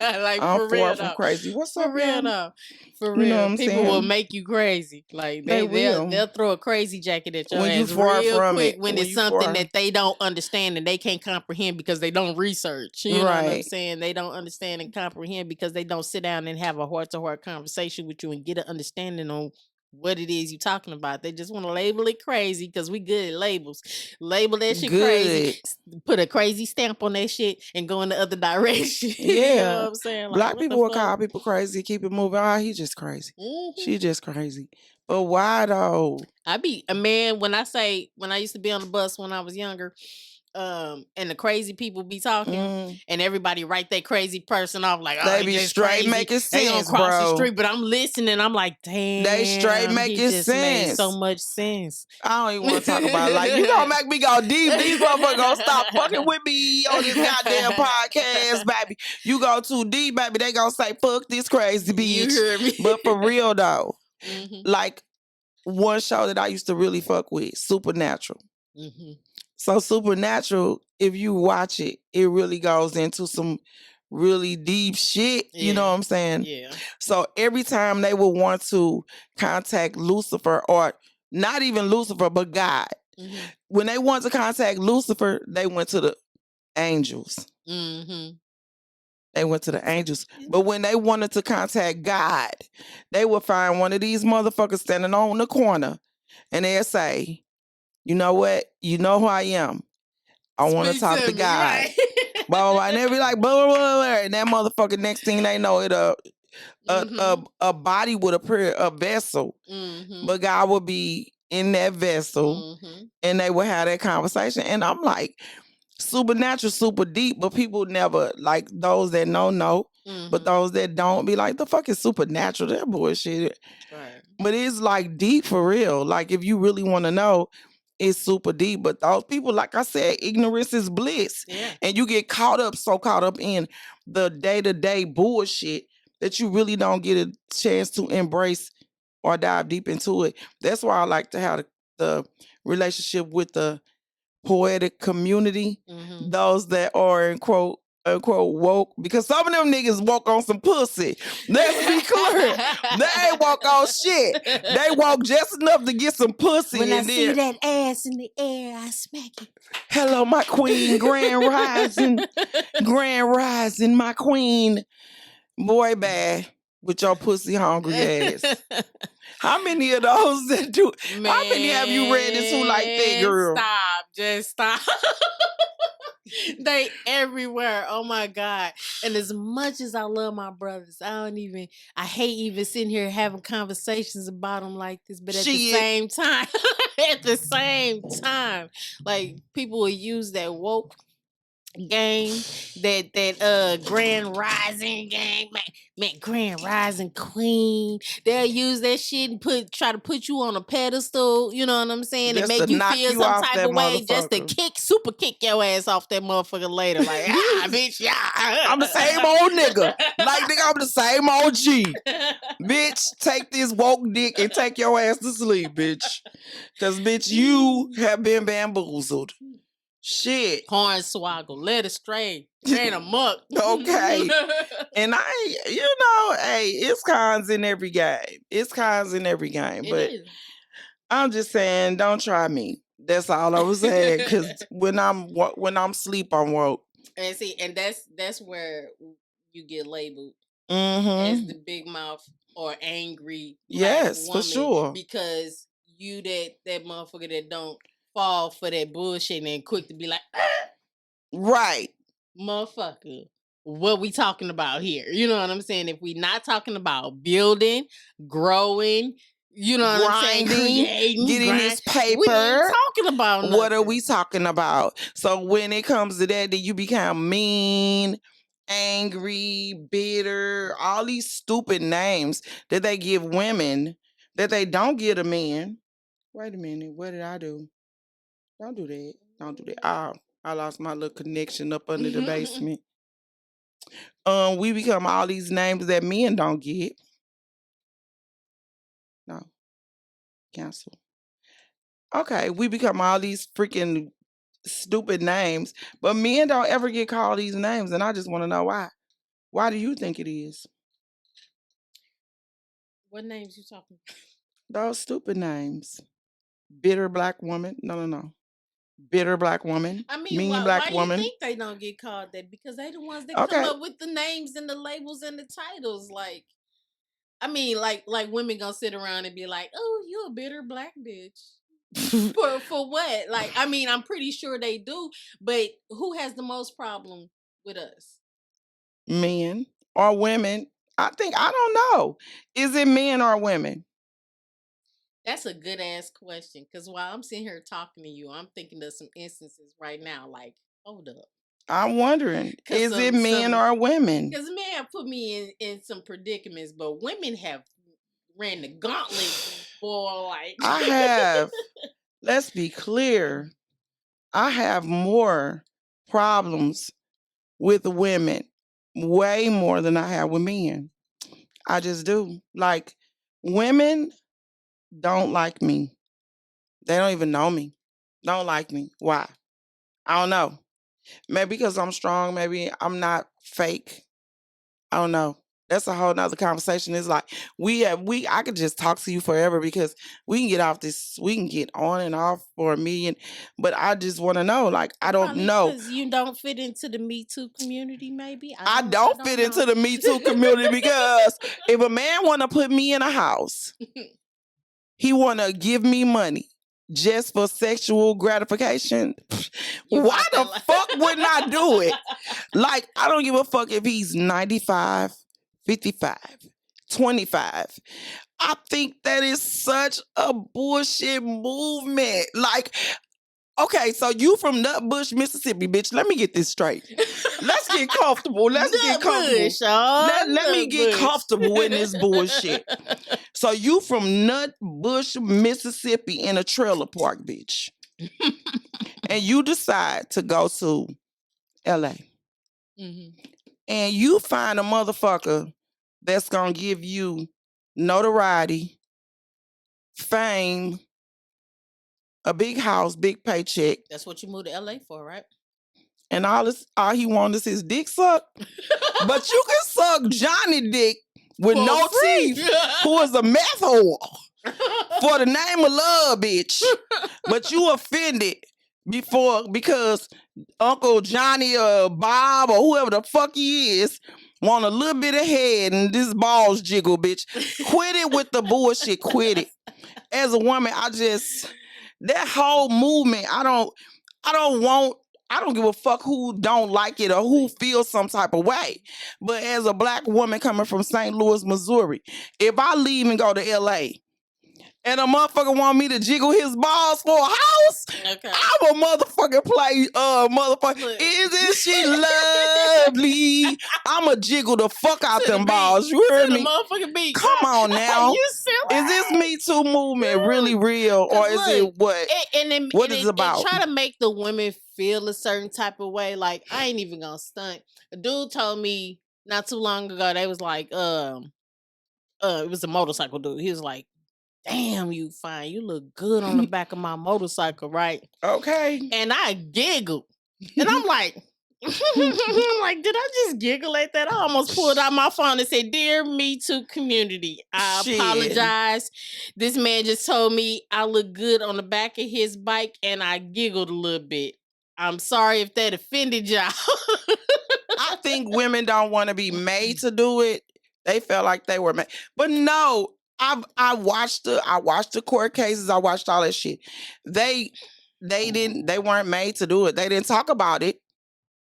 Like I'm for far real from though. crazy. What's For up, real y'all? though. For You know what real. I'm People will saying? make you crazy. Like They they'll will. throw a crazy jacket at your When you ass far real from quick it. when When it's you something far. that they don't understand and they can't comprehend because they don't research. You know what I'm Right. saying? They don't understand and comprehend because they don't sit down and have a heart-to-heart conversation with you and get an understanding on what it is you talking about. They just want to label it crazy because we good at labels. Label that shit crazy, Good. put a crazy stamp on that shit and go in the other direction. You know Yeah. what I'm saying? Like, Black what the people will fuck? call people crazy, keep it moving. Oh, he just crazy. Mhm. She just crazy. But why though? I be a man when I used to be on the bus when I was younger, and the crazy people be talking, and everybody write that crazy person off like, oh, They he be just straight crazy. making They gonna sense, cross the bro. street, but I'm listening. I'm like, damn, They straight he making just made so sense. much sense. I don't even want to talk about it. Like, you gonna make me go deep. These motherfuckers gonna stop fucking with me on this goddamn podcast, baby. You go too deep, baby. They gonna say, fuck this crazy You bitch. hear me? But for real though, Mhm. like one show that I used to really fuck with, Supernatural. Mhm. So Supernatural, if you watch it, it really goes into some really deep shit. You know Yeah. what I'm saying? Yeah. So every time they would want to contact Lucifer, or not even Lucifer, but God, Mhm. when they want to contact Lucifer, they went to the angels. Mhm. They went to the angels. But when they wanted to contact God, they would find one of these motherfuckers standing on the corner and they'd say, you know what? You know who I am. I want to Speak talk to me, God. right? Blah, blah, blah. And they be like, blah, blah, blah, blah. And that motherfucker, next thing they know, Mhm. a body would appear, a vessel. Mhm. But God would be in that vessel Mhm. and they would have that conversation. And I'm like, supernatural, super deep, but people never, like those that know, but Mhm. those that don't be like, the fuck is supernatural? That bullshit. Right. But it's like deep for real. Like if you really want to know, it's super deep. But those people, like I said, ignorance is bliss. Yeah. And you get so caught up in the day-to-day bullshit that you really don't get a chance to embrace or dive deep into it. That's why I like to have the relationship with the poetic community, Mhm. those that are in quote unquote woke, because some of them niggas woke on some pussy. Let's be clear. They ain't woke on shit. They woke just enough to get some pussy. When I and see then, that ass in the air, I smack it. hello, my queen, grand rising, my queen. Boy, bad with your pussy hungry ass. How many of those that do? How many have you read into like that, Man, girl? stop. Just stop. They everywhere. Oh my God. And as much as I love my brothers, I hate even sitting here having conversations about them like this. But at the Shit. same time, at the same time, like people will use that woke game, that grand rising game, man, grand rising queen. They'll use that shit and try to put you on a pedestal, you know what I'm saying, and Just make to you knock feel you some off type that of way just to motherfucker. super kick your ass off that motherfucker later. Like, bitch, yeah. I'm the same old nigga. Like, nigga, I'm the same old G. Bitch, take this woke dick and take your ass to sleep, bitch. Because, bitch, you have been bamboozled. Shit. Hornswoggle, led astray, ran amok. Okay. And hey, it's cons in every game. It's cons in every game. It But is. I'm just saying, don't try me. That's all I was saying. Because when I'm sleep, I'm woke. And see, and that's where you get labeled as Mm-hmm. the big mouth or angry black Yes, woman, for sure. because you that motherfucker that don't fall for that bullshit and quick to be like, Right. motherfucker, what we talking about here? You know what I'm saying? If we not talking about building, growing, you know what I'm saying, Grinding, creating, getting this we ain't paper. talking about nothing. What are we talking about? So when it comes to that, then you become mean, angry, bitter, all these stupid names that they give women that they don't give to men. Wait a minute, what did I do? Don't do that. Don't do that. I lost my little connection up under the basement. We become all these names that men don't get. No, cancel. Okay, we become all these freaking stupid names, but men don't ever get called these names, and I just want to know why. Why do you think it is? What names you talking about? Those stupid names. Bitter black woman. No. Bitter black woman. I mean, Mean why black do you woman. think they don't get called that? Because they the ones that come Okay. up with the names and the labels and the titles. Like, I mean, like women gonna sit around and be like, "Oh, you a bitter black bitch." For what? Like, I mean, I'm pretty sure they do, but who has the most problem with us? Men or women. I don't know. Is it men or women? That's a good ass question. Cause while I'm sitting here talking to you, I'm thinking of some instances right now. Like, hold up. I'm wondering, Cause is it men or women? Cause men put me in some predicaments, but women have ran the gauntlet, boy. Like, I have, let's be clear, I have more problems with women, way more than I have with men. I just do. Like, women don't like me. They don't even know me. Don't like me. Why? I don't know. Maybe because I'm strong. Maybe I'm not fake. I don't know. That's a whole nother conversation. It's like I could just talk to you forever because we can get off this, we can get on and off for a million, but I just want to know, like, I don't probably know. because you don't fit into the Me Too community. Maybe I don't fit into the Me Too community because if a man want to put me in a house, he want to give me money just for sexual gratification. Why the fuck wouldn't I do it? Like, I don't give a fuck if he's 95, 55, 25. I think that is such a bullshit movement. Like, okay, so you from Nutbush, Mississippi, bitch. Let me get this straight. Let's get comfortable. Let's get comfortable. Let me get comfortable in this bullshit. So you from Nutbush, Mississippi in a trailer park, bitch. And you decide to go to LA. Mm-hmm. And you find a motherfucker that's gonna give you notoriety, fame, a big house, big paycheck. That's what you moved to LA for, right? And all he wants is his dick sucked. But you can suck Johnny dick with for no free. teeth, who is a meth whore, for the name of love, bitch. But you offended because Uncle Johnny or Bob or whoever the fuck he is want a little bit of head and this balls jiggle, bitch. Quit it with the bullshit. Quit it. As a woman, that whole movement, I don't give a fuck who don't like it or who feels some type of way. But as a black woman coming from St. Louis, Missouri, if I leave and go to LA and a motherfucker want me to jiggle his balls for a house, okay, I will motherfucking play motherfucker. Isn't she lovely? I'ma jiggle the fuck out them balls. You heard me? Motherfucking beat. Come on now. You silly. Is this Me Too movement really real, or is it what? What is it about? Try to make the women feel a certain type of way. Like, I ain't even gonna stunt. A dude told me not too long ago. They was like, it was a motorcycle dude. He was like, "Damn, you fine. You look good on the back of my motorcycle, right?" Okay. And I giggled. And I'm like, I'm like, did I just giggle at that? I almost pulled out my phone and said, "Dear Me Too community, I apologize. This man just told me I look good on the back of his bike and I giggled a little bit. I'm sorry if that offended y'all." I think women don't want to be made to do it. They felt like they were made. But no, I watched the court cases. I watched all that shit. They weren't made to do it. They didn't talk about it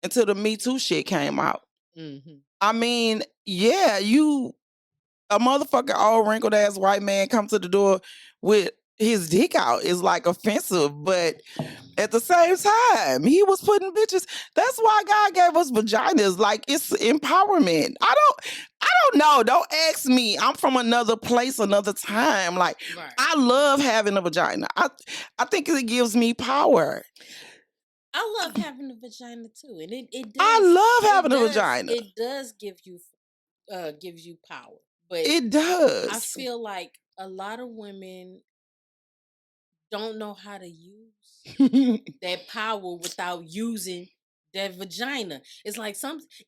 until the Me Too shit came out. Mm-hmm. I mean, yeah, a motherfucking old wrinkled ass white man come to the door with his dick out is like offensive, but at the same time, he was putting bitches. That's why God gave us vaginas. Like, it's empowerment. I don't know. Don't ask me. I'm from another place, another time. Like, right. I love having a vagina. I think it gives me power. I love having a vagina too, and it does. I love having a vagina. It does gives you power, but it does. I feel like a lot of women don't know how to use that power without using that vagina. It's like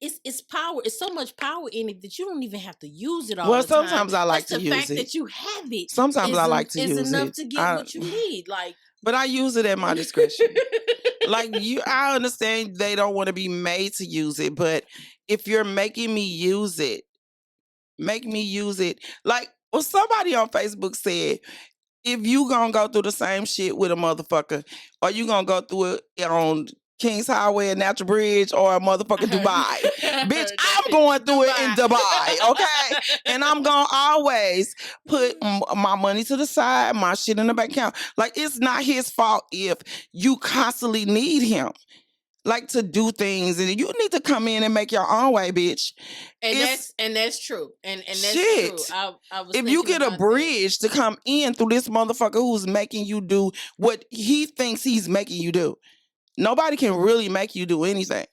it's power. It's so much power in it that you don't even have to use it all Well, the time. sometimes I like Just to the use fact it. that you have it Sometimes I like to is use enough it. to get what you need. Like, but I use it at my discretion. Like I understand they don't want to be made to use it, but if you're making me use it, make me use it. Like, well, somebody on Facebook said, if you gonna go through the same shit with a motherfucker, or you gonna go through it on King's Highway and Natural Bridge or a motherfucking Dubai. Bitch, I'm going through it in Dubai, okay? And I'm gonna always put my money to the side, my shit in the bank account. Like, it's not his fault if you constantly need him. Like, to do things, and you need to come in and make your own way, bitch. And that's true. And that's shit. true. I was If you get a bridge to come in through this motherfucker who's making you do what he thinks he's making you do, nobody can really make you do anything.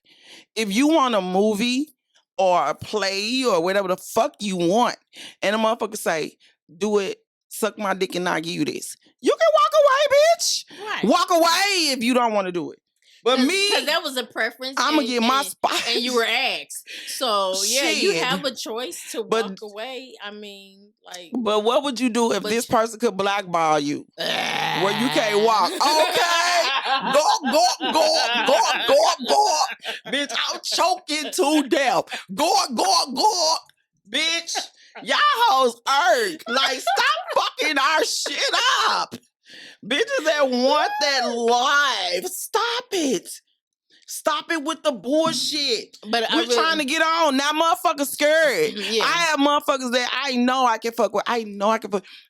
If you want a movie or a play or whatever the fuck you want, and a motherfucker say, do it, suck my dick and I'll give you this, you can walk away, bitch. Right. Walk away if you don't want to do it. But me, because that was a preference, I'm gonna get my spot, and you were asked. So yeah, you Shit. have a choice to walk away. I mean, like. But what would you do if this person could blackball you, where you can't walk? Okay, go, bitch! I'm choking to death. Go, bitch! Y'all hoes irk. Like, stop fucking our shit up. Bitches that want that life. Stop it. Stop it with the bullshit. But we're trying to get on. Now motherfuckers scared. Yeah. I have motherfuckers that I know I can fuck with.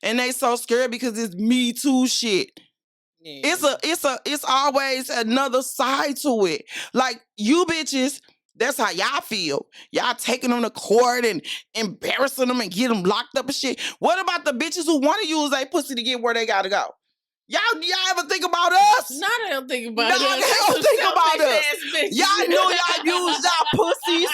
And they so scared because it's Me Too shit. Yeah. It's always another side to it. Like, you bitches, that's how y'all feel. Y'all taking them to court and embarrassing them and get them locked up and shit. What about the bitches who want to use their pussy to get where they gotta go? Y'all ever think about us? No, they don't think about us. They don't think about us. Y'all know y'all use y'all pussies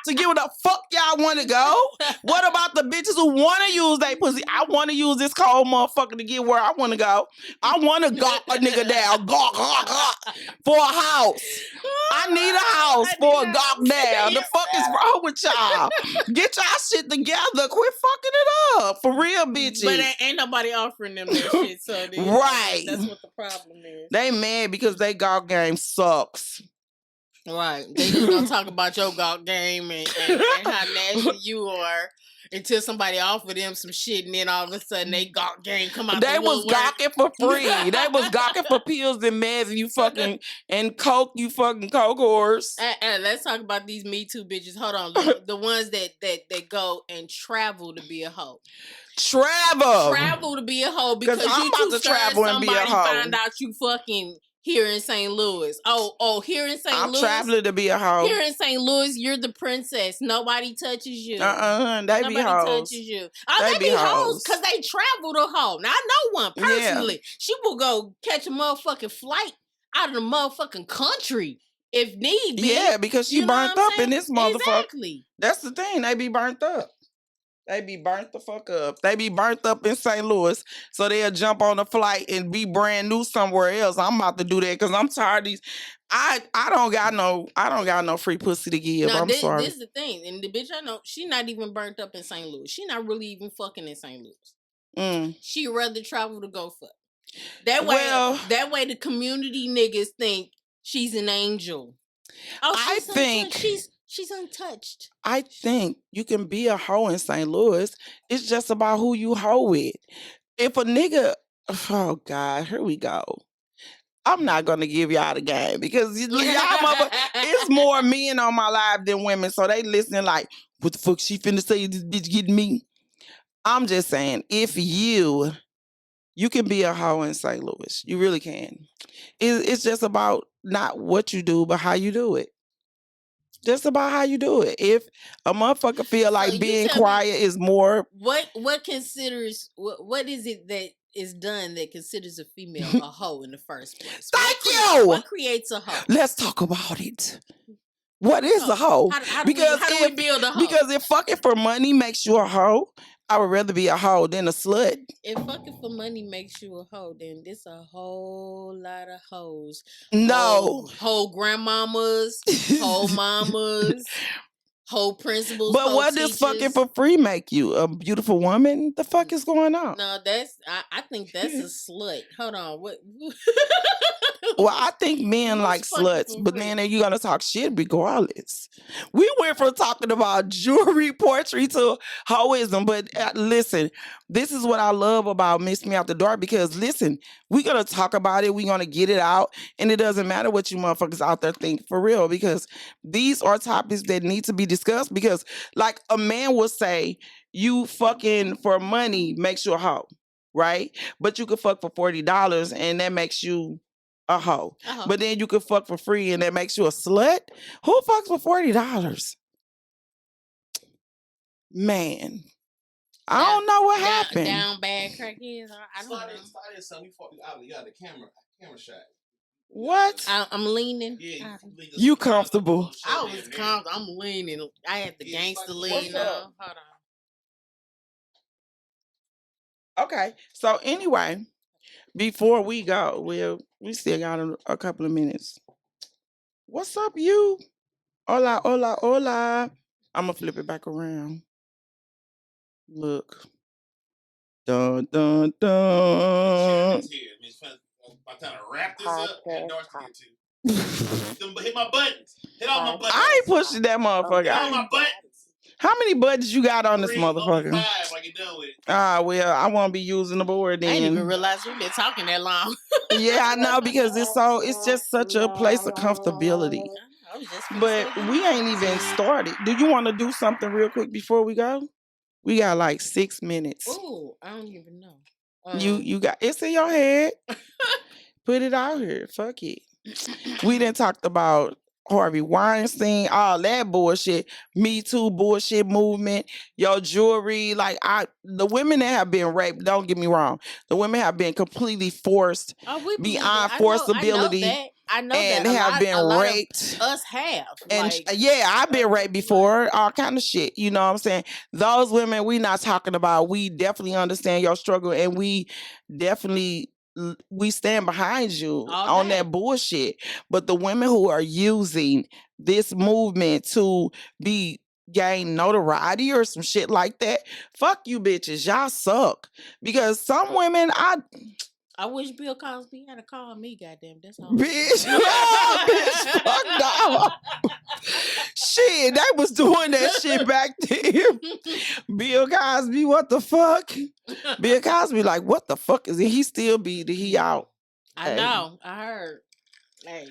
to get where the fuck y'all want to go. What about the bitches who want to use their pussy? I want to use this cold motherfucker to get where I want to go. I want to gawk a nigga down, for a house. I need a house for a gawk down. The fuck is wrong with y'all? Get y'all shit together. Quit fucking it up. For real, bitches. But ain't nobody offering them that shit. So right. That's what the problem is. They mad because they gawk game sucks. Right. They just gonna talk about your gawk game and how nasty you are until somebody offer them some shit, and then all of a sudden they gawk game come out. They was gawking for free. They was gawking for pills and meds and you fucking and coke, you fucking coke whores. Let's talk about these Me Too bitches. Hold on. The ones that go and travel to be a hoe. Travel to be a hoe because I'm you about to travel and be a hoe. Find out you fucking here in St. Louis. Oh, here in St. Louis. I'm traveling to be a hoe. Here in St. Louis, you're the princess. Nobody touches you. They be hoes. Touches you. Oh, they be hoes because they travel to hoe. Now, I know one personally. Yeah. She will go catch a motherfucking flight out of the motherfucking country if need be. Yeah, because she burnt up in this motherfucker. Exactly. That's the thing. They be burnt up. They be burnt the fuck up. They be burnt up in St. Louis, so they'll jump on a flight and be brand new somewhere else. I'm about to do that because I'm tired of these. I don't got no free pussy to give. Now, I'm sorry. This is the thing, and the bitch I know, she not even burnt up in St. Louis. She not really even fucking in St. Louis. She rather travel to go fuck. That way the community niggas think she's an angel. Oh, I think she's untouched. I think you can be a hoe in St. Louis. It's just about who you hoe with. If a nigga, oh God, here we go. I'm not gonna give y'all the game because it's more men on my live than women, so they listening like, what the fuck she finna say? This bitch getting me. I'm just saying, if you can be a hoe in St. Louis, you really can. It's just about not what you do, but how you do it. Just about how you do it. If a motherfucker feel like being quiet is more, what is it that is done that considers a female a hoe in the first place? Thank you. What creates a hoe? Let's talk about it. What is a hoe? How do we build a hoe? Because if fucking for money makes you a hoe, I would rather be a hoe than a slut. If fucking for money makes you a hoe, then this a whole lot of hoes. No. Whole grandmamas, whole mamas, whole principals, But whole what does fucking teachers. for free make you? A beautiful woman? The fuck is going on? No, I think that's a slut. Hold on, what? Well, I think men Who's like fucking sluts, for but free? then you're gonna talk shit regardless. We went from talking about jewelry, poetry to hoism, but listen, this is what I love about Miss Me Out the Dark because listen, we're gonna talk about it, we're gonna get it out, and it doesn't matter what you motherfuckers out there think for real because these are topics that need to be discussed because, like a man will say, you fucking for money makes you a hoe, right? But you could fuck for $40 and that makes you a hoe. But then you could fuck for free and that makes you a slut? Who fucks for $40? Man. I don't know what happened. Down bad crackheads. I don't know. You got the camera shot. What? I'm leaning. Yeah, you comfortable. I was comfortable. I'm leaning. I had the gangster lean on. Hold on. Okay. So anyway, before we go, we still got a couple of minutes. What's up, you? Hola, hola, hola. I'm going to flip it back around. Look. Dun, dun, dun. I'm trying to wrap this up and Darcy get too. Hit my buttons. Hit all my buttons. I ain't pushing that motherfucker. Hit all my buttons. How many buttons you got on this motherfucker? 5 like you done with it. Well, I won't be using the board then. I didn't even realize we've been talking that long. Yeah, I know because it's just such a place of comfortability. But we ain't even started. Do you want to do something real quick before we go? We got like 6 minutes. Ooh, I don't even know. You got it's in your head. Put it out here. Fuck it. We done talked about Harvey Weinstein, all that bullshit, Me Too bullshit movement, your jewelry. Like the women that have been raped, don't get me wrong, the women have been completely forced beyond forcibility. I know and that have been raped. Us have. And I've been raped before, all kind of shit. You know what I'm saying? Those women we not talking about. We definitely understand your struggle and we stand behind you on that bullshit. But the women who are using this movement to gain notoriety or some shit like that, fuck you bitches. Y'all suck. Because some women, I wish Bill Cosby had to call me, goddamn. That's all. Bitch, bitch, fuck no. Shit, they was doing that shit back then. Bill Cosby, what the fuck? Bill Cosby, like, what the fuck is it? He still he out. I know. I heard. Hey.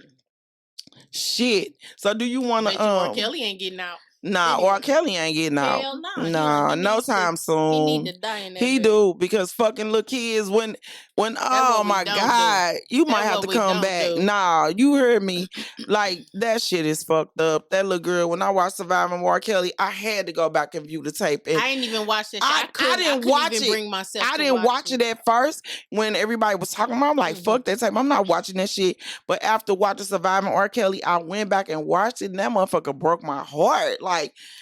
Shit. So do you want to? R. Kelly ain't getting out. Nah, R. Kelly ain't getting out. Hell no. Nah, no time soon. He need to die in that. He do because fucking little kids when oh my God, you might have to come back. Nah, you heard me. Like that shit is fucked up. That little girl. When I watched Surviving R. Kelly, I had to go back and view the tape. And I didn't even watch that. I didn't watch it. Bring myself. I didn't watch it at first when everybody was talking about. I'm like, fuck that tape. I'm not watching that shit. But after watching Surviving R. Kelly, I went back and watched it, and that motherfucker broke my heart. Like.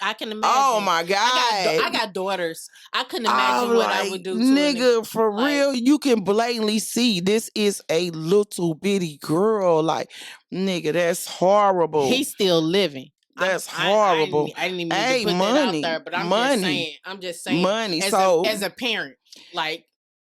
I can imagine. Oh my God. I got daughters. I couldn't imagine what I would do to nigga, for real, you can blatantly see this is a little bitty girl. Like, nigga, that's horrible. He's still living. That's horrible. I didn't even mean to put that out there, but I'm just saying. Money. As a parent, like,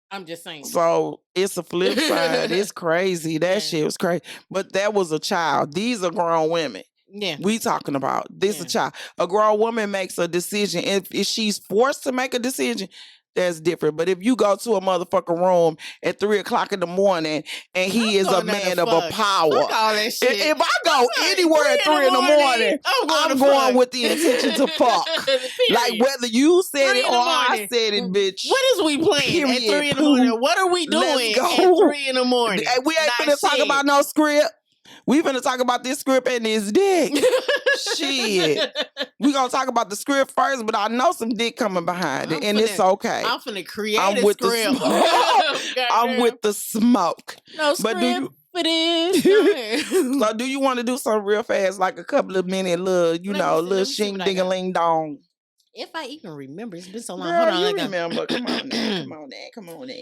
I'm just saying. So it's a flip side. It's crazy. That shit was crazy. But that was a child. These are grown women. Yeah. We talking about this a child. A grown woman makes a decision. If she's forced to make a decision, that's different. But if you go to a motherfucking room at 3:00 in the morning and he is a man of a power. Fuck all that shit. If I go anywhere at 3 in the morning, I'm going with the intention to fuck. Like whether you said it or I said it, bitch. What is we playing at 3 in the morning? What are we doing at 3 in the morning? We ain't finna talk about no script. We finna talk about this script and this dick. Shit. We gonna talk about the script first, but I know some dick coming behind it, and it's okay. I'm finna create a script. I'm with the smoke. No script for this. So do you want to do something real fast, like a couple of minute little, little shing ding a ling dong? If I even remember, it's been so long. Girl, Hold on, you I got. remember. Come on now. Come on now. Come on now.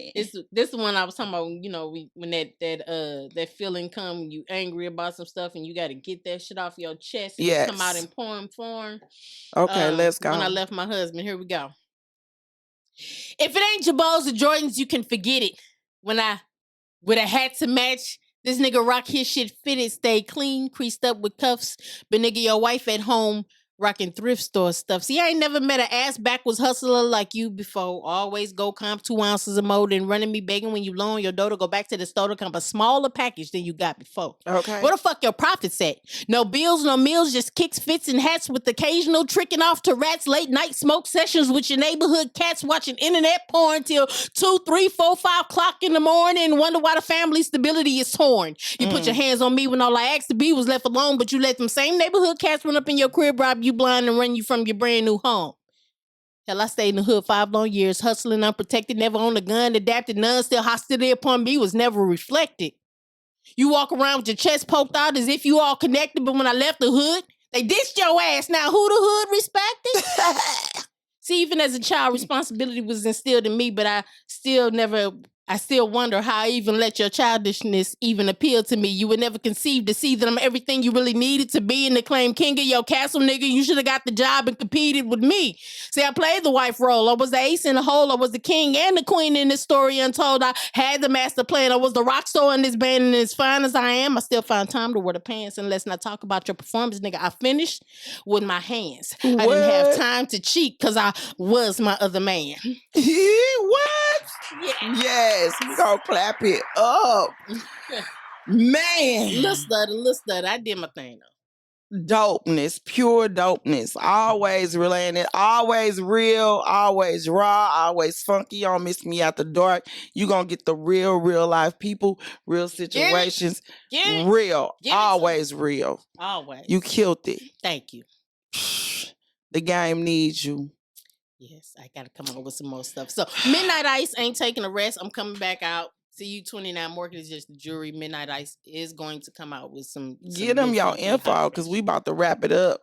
This the one I was talking about. You know, when that feeling come, you angry about some stuff, and you got to get that shit off your chest, and it come out in poem form. Okay, let's go. When I left my husband, here we go. If it ain't Jabos or Jordans, you can forget it. When I with a hat to match, this nigga rock his shit fitted, stay clean, creased up with cuffs. But nigga, your wife at home rocking thrift store stuff. See, I ain't never met an ass backwards hustler like you before. Always go comp 2 ounces of more than running me begging when you loan your dough to go back to the store to comp a smaller package than you got before. Okay. Where the fuck your profits at? No bills, no meals, just kicks, fits, and hats with occasional tricking off to rats, late night smoke sessions with your neighborhood cats, watching internet porn till 2, 3, 4, 5 o'clock in the morning and wonder why the family stability is torn. You put your hands on me when all I asked to be was left alone, but you let them same neighborhood cats run up in your crib, rob you blind, and run you from your brand new home. Hell, I stayed in the hood 5 long years, hustling unprotected, never owned a gun, adapted, none, still hostility upon me was never reflected. You walk around with your chest poked out as if you all connected, but when I left the hood, they ditched your ass. Now who the hood respected? See, even as a child, responsibility was instilled in me, but I still wonder how I even let your childishness even appeal to me. You would never conceive to see that I'm everything you really needed to be and to claim king of your castle, nigga. You should have got the job and competed with me. See, I played the wife role. I was the ace in the hole. I was the king and the queen in this story untold. I had the master plan. I was the rock star in this band, and as fine as I am, I still find time to wear the pants. And let's not talk about your performance, nigga. I finished with my hands. What? I didn't have time to cheat because I was my other man. What? Yeah. Yes, we gonna clap it up. Man. Little stutter. I did my thing though. Dopeness, pure dopeness. Always relaying it. Always real, always raw, always funky. You don't miss me out the dark. You gonna get the real life people, real situations. Real. Always real. Always. You killed it. Thank you. The game needs you. Yes, I gotta come up with some more stuff. So Midnight Ice ain't taking a rest. I'm coming back out. CU 29 Market is just the jury. Midnight Ice is going to come out with some Get them your info because we about to wrap it up.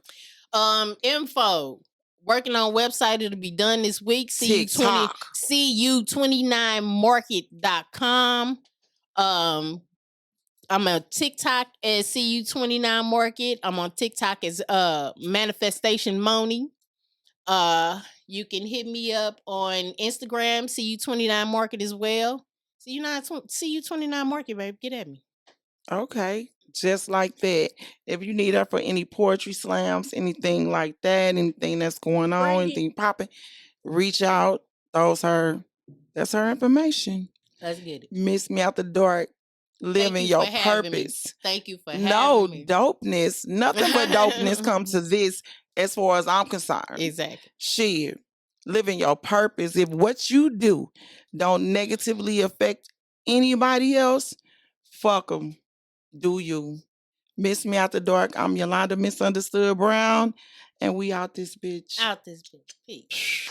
Info. Working on website. It'll be done this week. CU29market.com. I'm on TikTok as CU29 Market. I'm on TikTok as Manifestation Moni. You can hit me up on Instagram, CU29 Market as well. CU29 Market, babe. Get at me. Okay. Just like that. If you need her for any poetry slams, anything like that, anything that's going on, anything popping, reach out. That's her information. Let's get it. Miss me out the dark. Living your purpose. Thank you for having me. Dopeness. Nothing but dopeness comes to this as far as I'm concerned. Exactly. Shit. Living your purpose. If what you do don't negatively affect anybody else, fuck them. Do you. Miss me out the dark. I'm Yolanda Misunderstood Brown. And we out this bitch. Out this bitch. Peace.